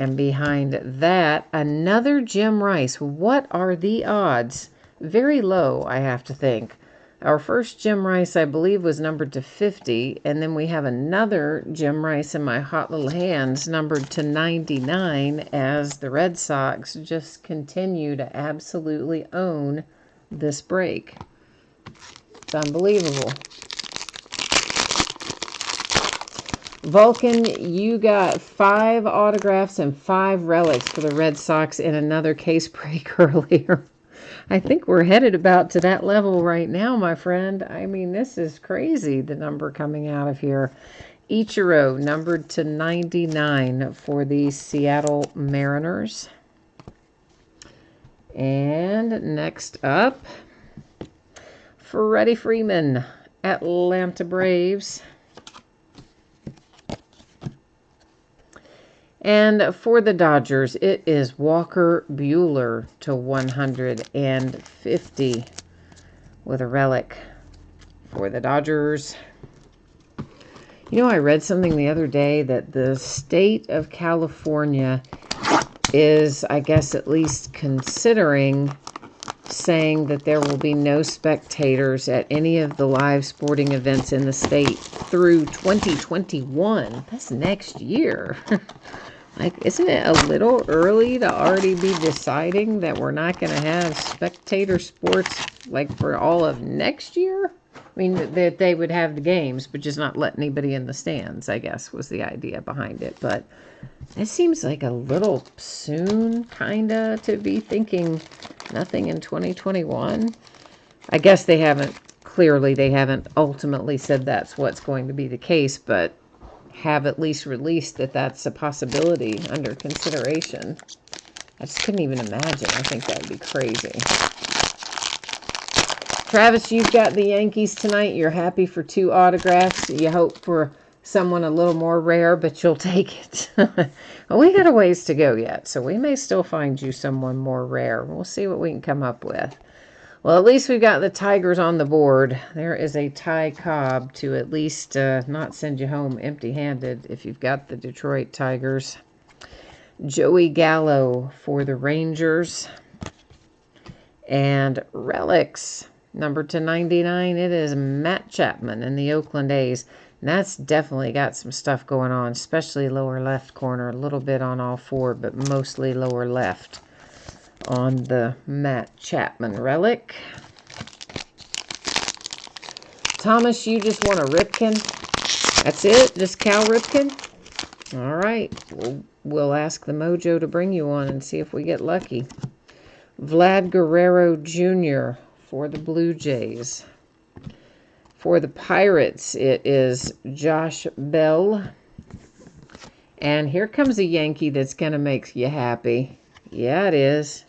And behind that, another Jim Rice. What are the odds? Very low, I have to think. Our first Jim Rice, I believe, was numbered to 50. And then we have another Jim Rice in my hot little hands numbered to 99 as the Red Sox just continue to absolutely own this break. It's unbelievable. Vulcan, you got 5 autographs and 5 relics for the Red Sox in another case break earlier. I think we're headed about to that level right now, my friend. I mean, this is crazy, the number coming out of here. Ichiro, numbered to 99 for the Seattle Mariners. And next up, Freddie Freeman, Atlanta Braves. And for the Dodgers, it is Walker Buehler to 150 with a relic for the Dodgers. You know, I read something the other day that the state of California is, I guess, at least considering saying that there will be no spectators at any of the live sporting events in the state through 2021. That's next year. Like, isn't it a little early to already be deciding that we're not going to have spectator sports, like, for all of next year? I mean, that they would have the games, but just not let anybody in the stands, I guess, was the idea behind it. But it seems like a little soon, kind of, to be thinking nothing in 2021. I guess they haven't ultimately said that's what's going to be the case, but have at least released that that's a possibility under consideration. I just couldn't even imagine. I think that would be crazy. Travis, you've got the Yankees tonight. You're happy for 2 autographs. You hope for someone a little more rare, but you'll take it. Well, we got a ways to go yet, so we may still find you someone more rare. We'll see what we can come up with. Well, at least we've got the Tigers on the board. There is a Ty Cobb to at least not send you home empty-handed if you've got the Detroit Tigers. Joey Gallo for the Rangers. And relics, number to 99, it is Matt Chapman in the Oakland A's. And that's definitely got some stuff going on, especially lower left corner. A little bit on all 4, but mostly lower left on the Matt Chapman relic. Thomas, you just want a Ripken? That's it? Just Cal Ripken? All right. We'll ask the Mojo to bring you one and see if we get lucky. Vlad Guerrero Jr. for the Blue Jays. For the Pirates, it is Josh Bell. And here comes a Yankee that's going to make you happy. Yeah, it is.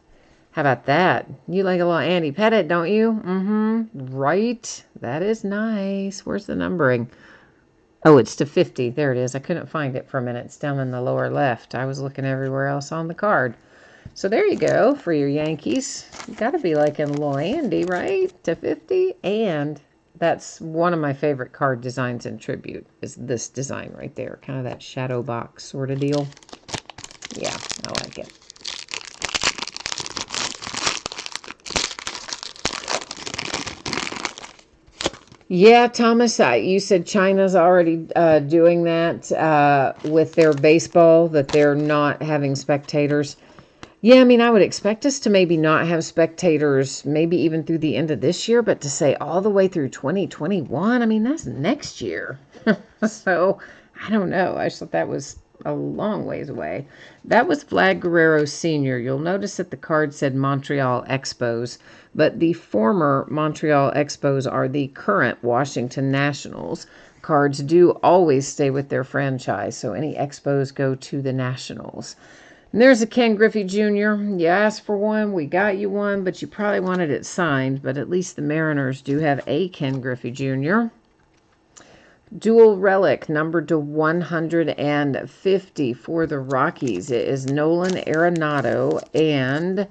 How about that? You like a little Andy Pettitte, don't you? Right. That is nice. Where's the numbering? Oh, it's to 50. There it is. I couldn't find it for a minute. It's down in the lower left. I was looking everywhere else on the card. So there you go for your Yankees. You got to be liking little Andy, right? To 50. And that's one of my favorite card designs in Tribute, is this design right there. Kind of that shadow box sort of deal. Yeah, I like it. Yeah, Thomas, you said China's already doing that with their baseball, that they're not having spectators. Yeah, I mean, I would expect us to maybe not have spectators maybe even through the end of this year, but to say all the way through 2021, I mean, that's next year. So, I don't know. I just thought that was a long ways away. That was Vlad Guerrero Sr. You'll notice that the card said Montreal Expos, but the former Montreal Expos are the current Washington Nationals. Cards do always stay with their franchise, so any Expos go to the Nationals. And there's a Ken Griffey Jr. You asked for one, we got you one, but you probably wanted it signed, but at least the Mariners do have a Ken Griffey Jr. Dual relic, numbered to 150 for the Rockies. It is Nolan Arenado and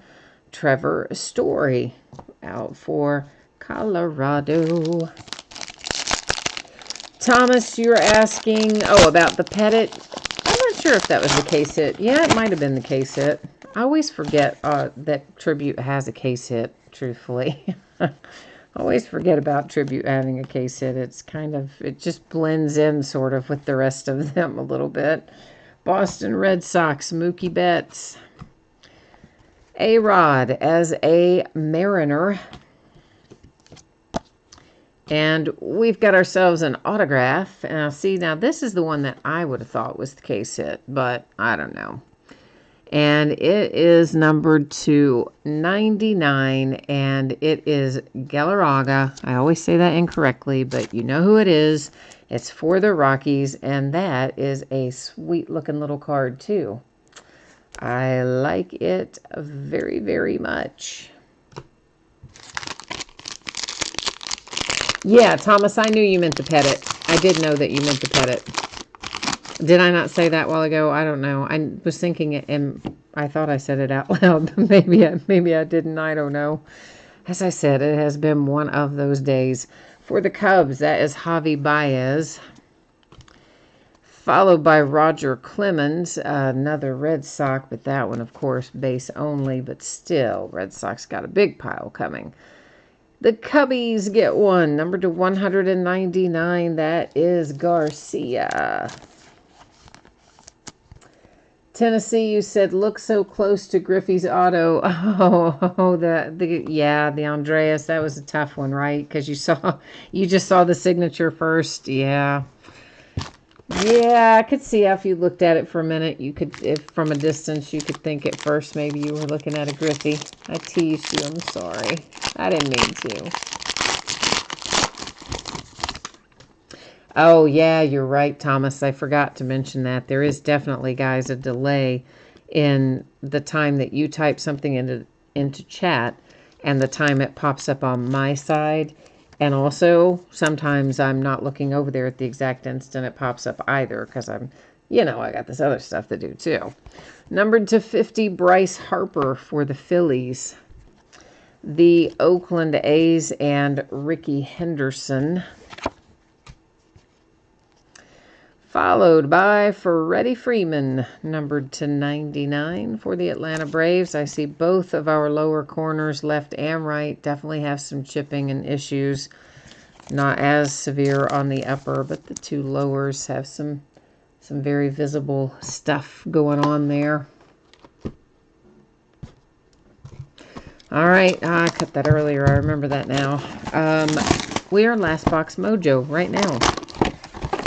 Trevor Story out for Colorado. Thomas, you're asking, about the Pettitte. I'm not sure if that was the case hit. Yeah, it might have been the case hit. I always forget that Tribute has a case hit, truthfully. I always forget about Tribute having a case hit. It's kind of, it just blends in sort of with the rest of them a little bit. Boston Red Sox, Mookie Betts. A-Rod as a Mariner. And we've got ourselves an autograph. And see, now this is the one that I would have thought was the case hit, but I don't know. And it is numbered to 99, and it is Galarraga. I always say that incorrectly, but you know who it is. It's for the Rockies, and that is a sweet-looking little card, too. I like it very, very much. Yeah, Thomas, I knew you meant to pet it. I did know that you meant to pet it. Did I not say that a while ago? I don't know. I was thinking it, and I thought I said it out loud. Maybe I didn't. I don't know. As I said, it has been one of those days. For the Cubs, that is Javi Baez. Followed by Roger Clemens, another Red Sox, but that one, of course, base only, but still, Red Sox got a big pile coming. The Cubbies get one, number to 199, that is Garcia. Tennessee, you said, look so close to Griffey's auto. The Andreas, that was a tough one, right? Because you just saw the signature first. Yeah, I could see how if you looked at it for a minute, you could, if from a distance, you could think at first maybe you were looking at a Griffey. I teased you, I'm sorry. I didn't mean to. Oh, yeah, you're right, Thomas. I forgot to mention that. There is definitely, guys, a delay in the time that you type something into chat and the time it pops up on my side. And also, sometimes I'm not looking over there at the exact instant it pops up either because I got this other stuff to do too. Numbered to 50, Bryce Harper for the Phillies. The Oakland A's and Ricky Henderson. Followed by Freddie Freeman, numbered to 99 for the Atlanta Braves. I see both of our lower corners, left and right, definitely have some chipping and issues. Not as severe on the upper, but the two lowers have some very visible stuff going on there. All right, I cut that earlier. I remember that now. We are Last Box Mojo right now.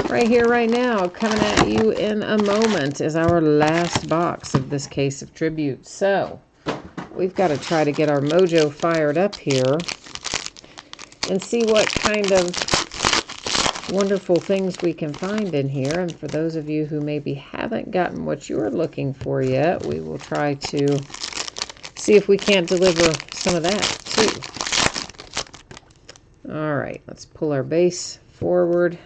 Right here, right now, coming at you in a moment is our last box of this case of Tribute. So, we've got to try to get our mojo fired up here and see what kind of wonderful things we can find in here. And for those of you who maybe haven't gotten what you're looking for yet, we will try to see if we can't deliver some of that, too. All right, let's pull our base forward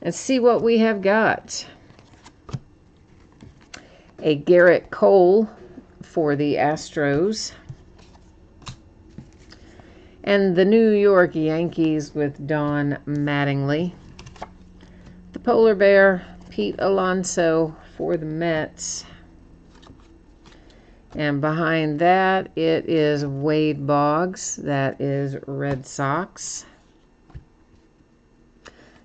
and see what we have got. A Garrett Cole for the Astros. And the New York Yankees with Don Mattingly. The Polar Bear, Pete Alonso for the Mets. And behind that, it is Wade Boggs. That is Red Sox.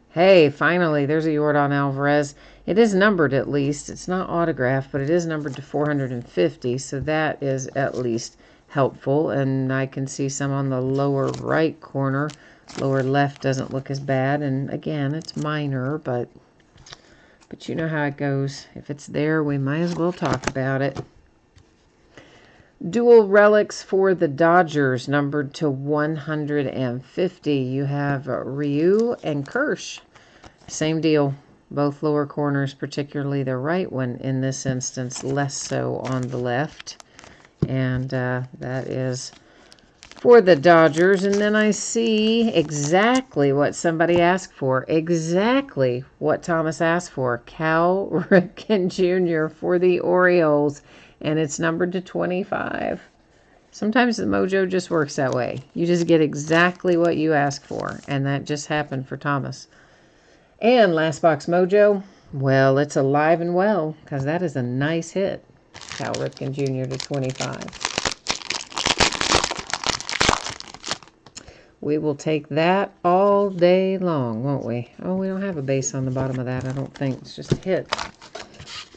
Hey, finally, there's a Yordan Alvarez. It is numbered at least. It's not autographed, but it is numbered to 450, so that is at least helpful. And I can see some on the lower right corner. Lower left doesn't look as bad. And again, it's minor, but you know how it goes. If it's there, we might as well talk about it. Dual relics for the Dodgers, numbered to 150. You have Ryu and Kirsch. Same deal. Both lower corners, particularly the right one in this instance, less so on the left. And that is for the Dodgers. And then I see exactly what somebody asked for. Exactly what Thomas asked for. Cal Ripken Jr. for the Orioles. And it's numbered to 25. Sometimes the mojo just works that way. You just get exactly what you ask for. And that just happened for Thomas. And Last Box Mojo, Well, it's alive and well, because that is a nice hit. Cal Ripken Jr. to 25. We will take that all day long, won't we? Oh, we don't have a base on the bottom of that, I don't think. It's just a hit.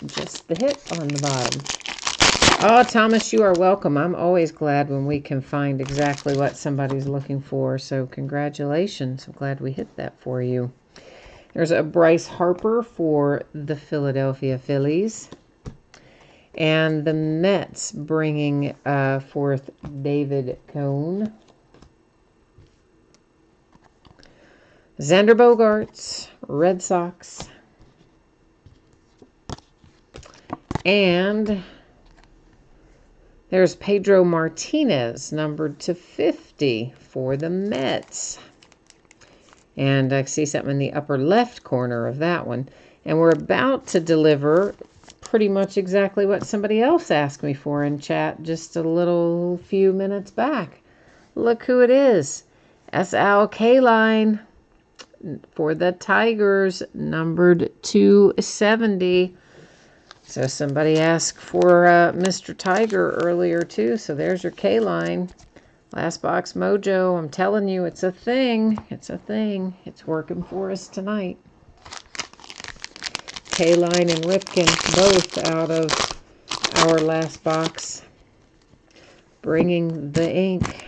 Just the hit on the bottom. Oh, Thomas, you are welcome. I'm always glad when we can find exactly what somebody's looking for. So congratulations. I'm glad we hit that for you. There's a Bryce Harper for the Philadelphia Phillies. And the Mets bringing forth David Cone. Xander Bogaerts, Red Sox. And there's Pedro Martinez, numbered to 50 for the Mets. And I see something in the upper left corner of that one. And we're about to deliver pretty much exactly what somebody else asked me for in chat just a little few minutes back. Look who it is. S.L. Kaline for the Tigers, numbered 270. So somebody asked for Mr. Tiger earlier too. So there's your Kaline. Last Box Mojo. I'm telling you, it's a thing. It's a thing. It's working for us tonight. Kaline and Ripken, both out of our last box, bringing the ink.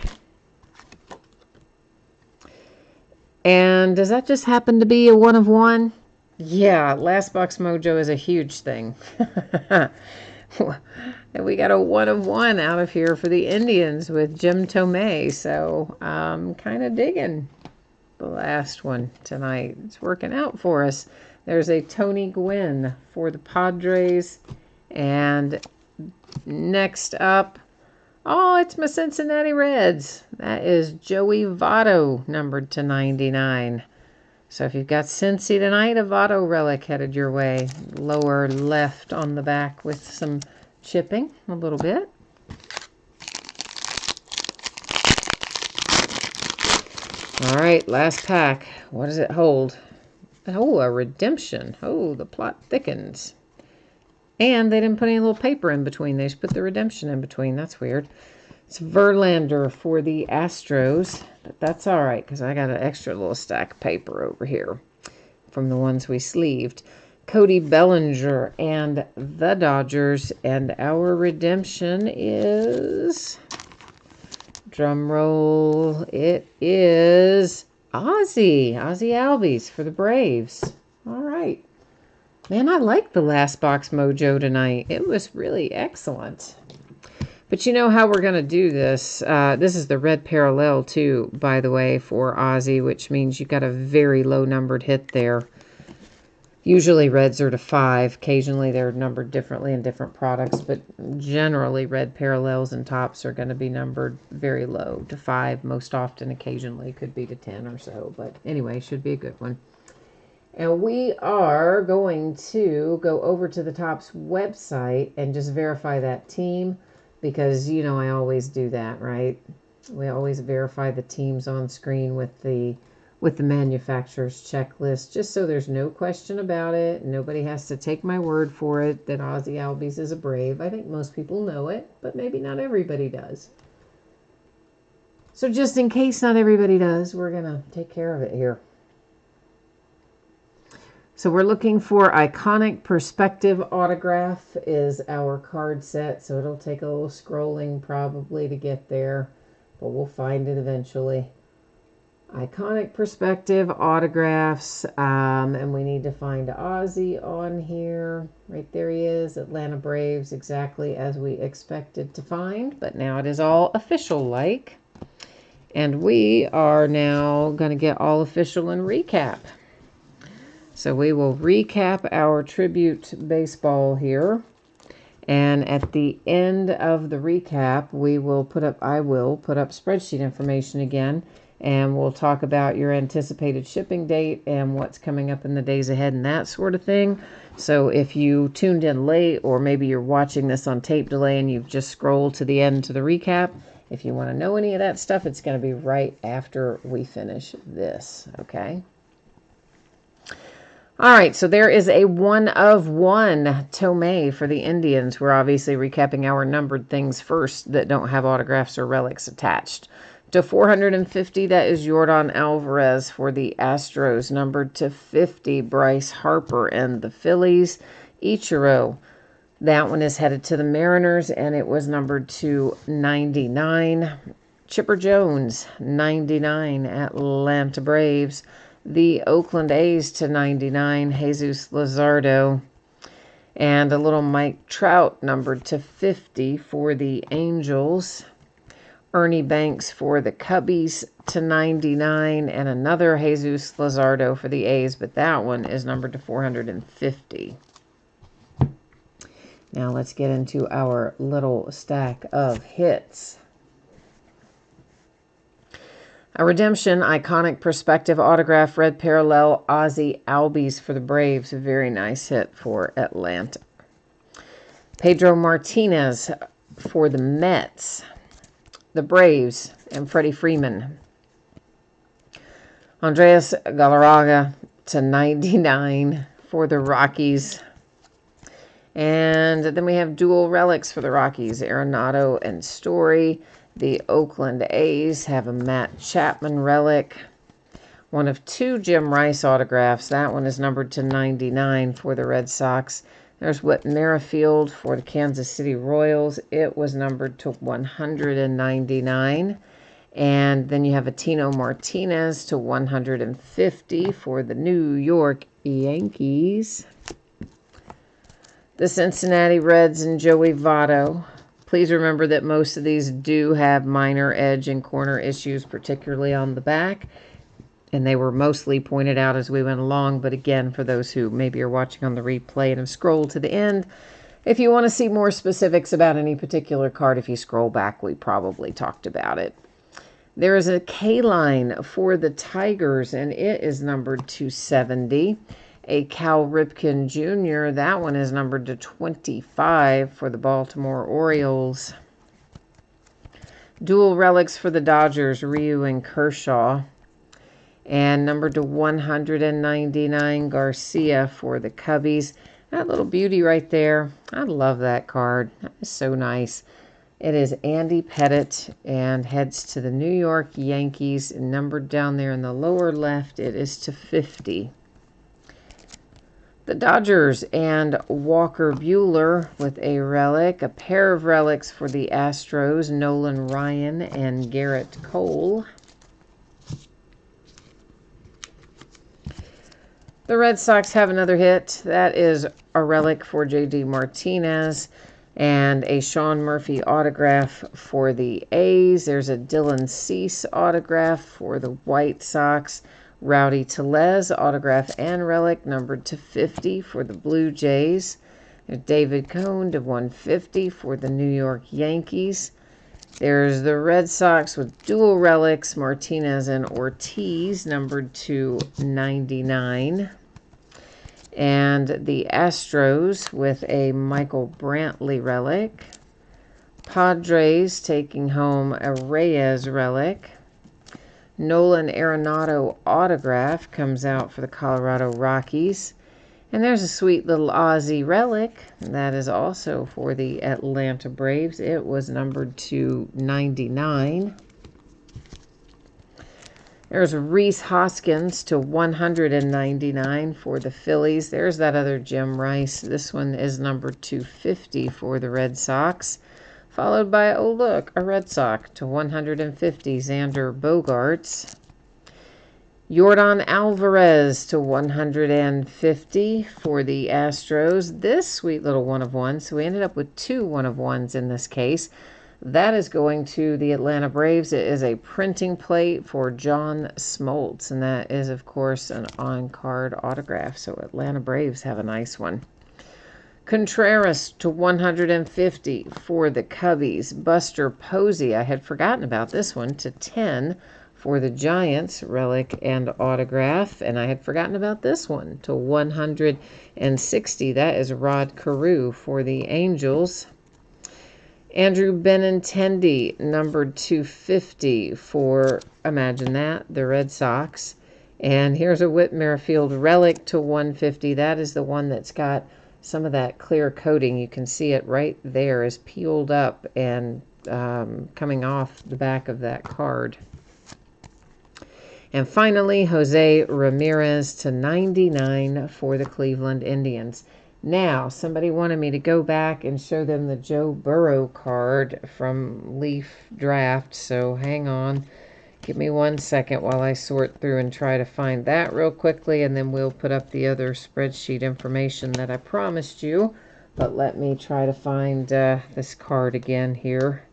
And does that just happen to be a 1 of 1? Yeah, Last Box Mojo is a huge thing. And we got a 1 of 1 out of here for the Indians with Jim Thome. So I'm kind of digging the last one tonight. It's working out for us. There's a Tony Gwynn for the Padres. And next up, oh, it's my Cincinnati Reds. That is Joey Votto, numbered to 99. So if you've got Cincy tonight, a Votto relic headed your way. Lower left on the back with some chipping a little bit. All right, last pack. What does it hold? Oh, a redemption. Oh, the plot thickens. And they didn't put any little paper in between. They just put the redemption in between. That's weird. It's Verlander for the Astros. But that's all right, because I got an extra little stack of paper over here from the ones we sleeved. Cody Bellinger and the Dodgers. And our redemption is... drum roll. It is Ozzie Albies for the Braves. All right. Man, I like the Last Box Mojo tonight. It was really excellent. But you know how we're going to do this. This is the red parallel, too, by the way, for Ozzie, which means you've got a very low numbered hit there. Usually reds are to 5. Occasionally they're numbered differently in different products, but generally red parallels and tops are going to be numbered very low to 5. Most often, occasionally, could be to 10 or so. But anyway, should be a good one. And we are going to go over to the Topps website and just verify that team, because you know I always do that, right? We always verify the teams on screen with the manufacturer's checklist, just so there's no question about it. Nobody has to take my word for it that Ozzie Albies is a Brave. I think most people know it, but maybe not everybody does. So just in case not everybody does, we're going to take care of it here. So we're looking for Iconic Perspective Autograph is our card set. So it'll take a little scrolling probably to get there, but we'll find it eventually. Iconic Perspective Autographs. And we need to find Ozzie on here. Right there he is. Atlanta Braves, exactly as we expected to find. But now it is all official-like. And we are now going to get all official and recap. So we will recap our tribute baseball here. And at the end of the recap, I will put up spreadsheet information again. And we'll talk about your anticipated shipping date and what's coming up in the days ahead and that sort of thing. So if you tuned in late, or maybe you're watching this on tape delay and you've just scrolled to the end to the recap, if you want to know any of that stuff, it's going to be right after we finish this, okay? All right, so there is a 1/1 Tomei for the Indians. We're obviously recapping our numbered things first that don't have autographs or relics attached. To 450, that is Yordan Alvarez for the Astros. Numbered to 50, Bryce Harper and the Phillies. Ichiro, that one is headed to the Mariners, and it was numbered to 99. Chipper Jones, 99, Atlanta Braves. The Oakland A's to 99, Jesus Luzardo. And a little Mike Trout, numbered to 50 for the Angels. Ernie Banks for the Cubbies to 99, and another Jesus Luzardo for the A's, but that one is numbered to 450. Now let's get into our little stack of hits. A redemption, iconic perspective autograph, red parallel, Ozzie Albies for the Braves. A very nice hit for Atlanta. Pedro Martinez for the Mets. The Braves and Freddie Freeman. Andres Galarraga to 99 for the Rockies. And then we have dual relics for the Rockies, Arenado and Story. The Oakland A's have a Matt Chapman relic. One of two Jim Rice autographs. That one is numbered to 99 for the Red Sox. There's Whit Merrifield for the Kansas City Royals. It was numbered to 199. And then you have a Tino Martinez to 150 for the New York Yankees. The Cincinnati Reds and Joey Votto. Please remember that most of these do have minor edge and corner issues, particularly on the back. And they were mostly pointed out as we went along. But again, for those who maybe are watching on the replay and have scrolled to the end, if you want to see more specifics about any particular card, if you scroll back, we probably talked about it. There is a K-line for the Tigers, and it is numbered to 70. A Cal Ripken Jr., that one is numbered to 25 for the Baltimore Orioles. Dual relics for the Dodgers, Ryu and Kershaw. And numbered to 199, Garcia for the Cubbies. That little beauty right there. I love that card. That is so nice. It is Andy Pettitte and heads to the New York Yankees. Numbered down there in the lower left, it is to 50. The Dodgers and Walker Buehler with a relic. A pair of relics for the Astros, Nolan Ryan and Garrett Cole. The Red Sox have another hit. That is a relic for J.D. Martinez and a Sean Murphy autograph for the A's. There's a Dylan Cease autograph for the White Sox. Rowdy Tellez autograph and relic numbered to 50 for the Blue Jays. There's David Cone to 150 for the New York Yankees. There's the Red Sox with dual relics, Martinez and Ortiz, numbered to 99. And the Astros with a Michael Brantley relic. Padres taking home a Reyes relic. Nolan Arenado autograph comes out for the Colorado Rockies. And there's a sweet little Ozzie relic. That is also for the Atlanta Braves. It was numbered to 99. There's Rhys Hoskins to 199 for the Phillies. There's that other Jim Rice. This one is numbered to 50 for the Red Sox. Followed by, oh look, a Red Sox to 150, Xander Bogaerts. Yordan Alvarez to 150 for the Astros. This sweet little one-of-one. So we ended up with two one-of-ones in this case. That is going to the Atlanta Braves. It is a printing plate for John Smoltz. And that is, of course, an on-card autograph. So Atlanta Braves have a nice one. Contreras to 150 for the Cubbies. Buster Posey, I had forgotten about this one, to 10 for the Giants, relic and autograph. And I had forgotten about this one, to 160. That is Rod Carew for the Angels. Andrew Benintendi, numbered 250 for, imagine that, the Red Sox. And here's a Whit Merrifield Relic to 150. That is the one that's got some of that clear coating. You can see it right there is peeled up and coming off the back of that card. And finally, Jose Ramirez to 99 for the Cleveland Indians. Now, somebody wanted me to go back and show them the Joe Burrow card from Leaf Draft, so hang on. Give me 1 second while I sort through and try to find that real quickly, and then we'll put up the other spreadsheet information that I promised you. But let me try to find this card again here.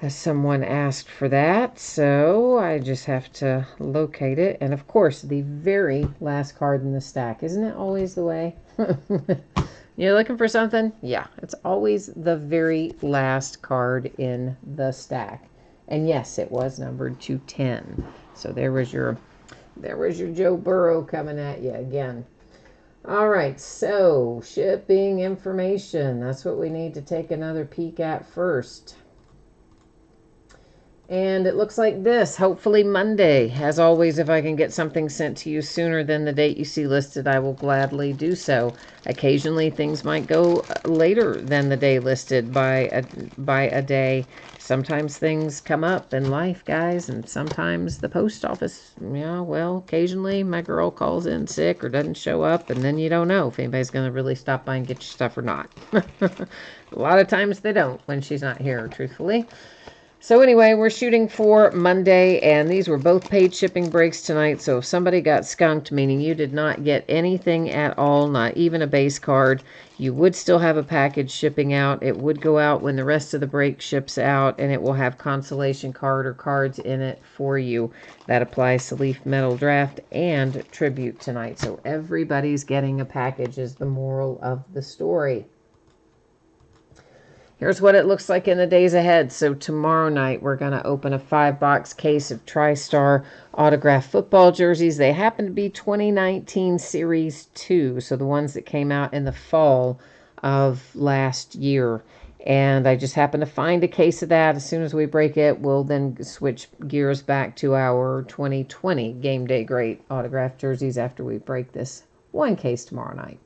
As someone asked for that, so I just have to locate it. And of course, the very last card in the stack. Isn't it always the way? You're looking for something? Yeah, it's always the very last card in the stack. And yes, it was numbered to 10. So there was your Joe Burrow coming at you again. All right, so shipping information. That's what we need to take another peek at first. And it looks like this, hopefully Monday. As always, if I can get something sent to you sooner than the date you see listed, I will gladly do so. Occasionally, things might go later than the day listed by a day. Sometimes things come up in life, guys, and sometimes the post office, yeah, well, occasionally my girl calls in sick or doesn't show up, and then you don't know if anybody's going to really stop by and get your stuff or not. A lot of times they don't when she's not here, truthfully. So anyway, we're shooting for Monday, and these were both paid shipping breaks tonight. So if somebody got skunked, meaning you did not get anything at all, not even a base card, you would still have a package shipping out. It would go out when the rest of the break ships out, and it will have consolation card or cards in it for you. That applies to Leaf Metal Draft and Tribute tonight. So everybody's getting a package is the moral of the story. Here's what it looks like in the days ahead. So tomorrow night, we're going to open a 5-box case of TriStar autographed football jerseys. They happen to be 2019 Series 2, so the ones that came out in the fall of last year. And I just happened to find a case of that. As soon as we break it, we'll then switch gears back to our 2020 Game Day Great autographed jerseys after we break this one case tomorrow night.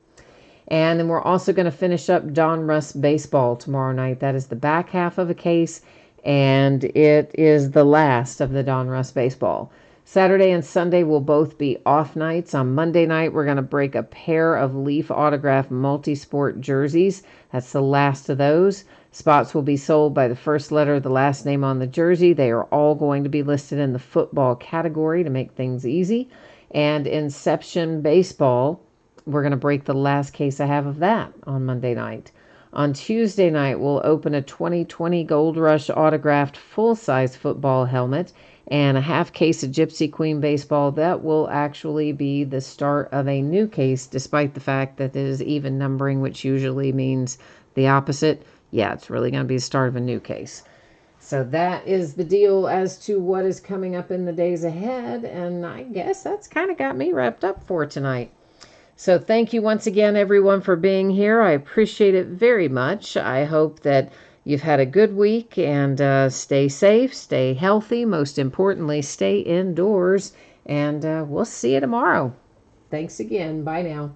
And then we're also going to finish up Donruss Baseball tomorrow night. That is the back half of a case, and it is the last of the Donruss Baseball. Saturday and Sunday will both be off nights. On Monday night, we're going to break a pair of Leaf autograph multi-sport jerseys. That's the last of those. Spots will be sold by the first letter of the last name on the jersey. They are all going to be listed in the football category to make things easy. And Inception Baseball, we're going to break the last case I have of that on Monday night. On Tuesday night, we'll open a 2020 Gold Rush autographed full-size football helmet and a half case of Gypsy Queen baseball. That will actually be the start of a new case, despite the fact that it is even numbering, which usually means the opposite. Yeah, it's really going to be the start of a new case. So that is the deal as to what is coming up in the days ahead, and I guess that's kind of got me wrapped up for tonight. So thank you once again, everyone, for being here. I appreciate it very much. I hope that you've had a good week, and stay safe, stay healthy. Most importantly, stay indoors, and we'll see you tomorrow. Thanks again. Bye now.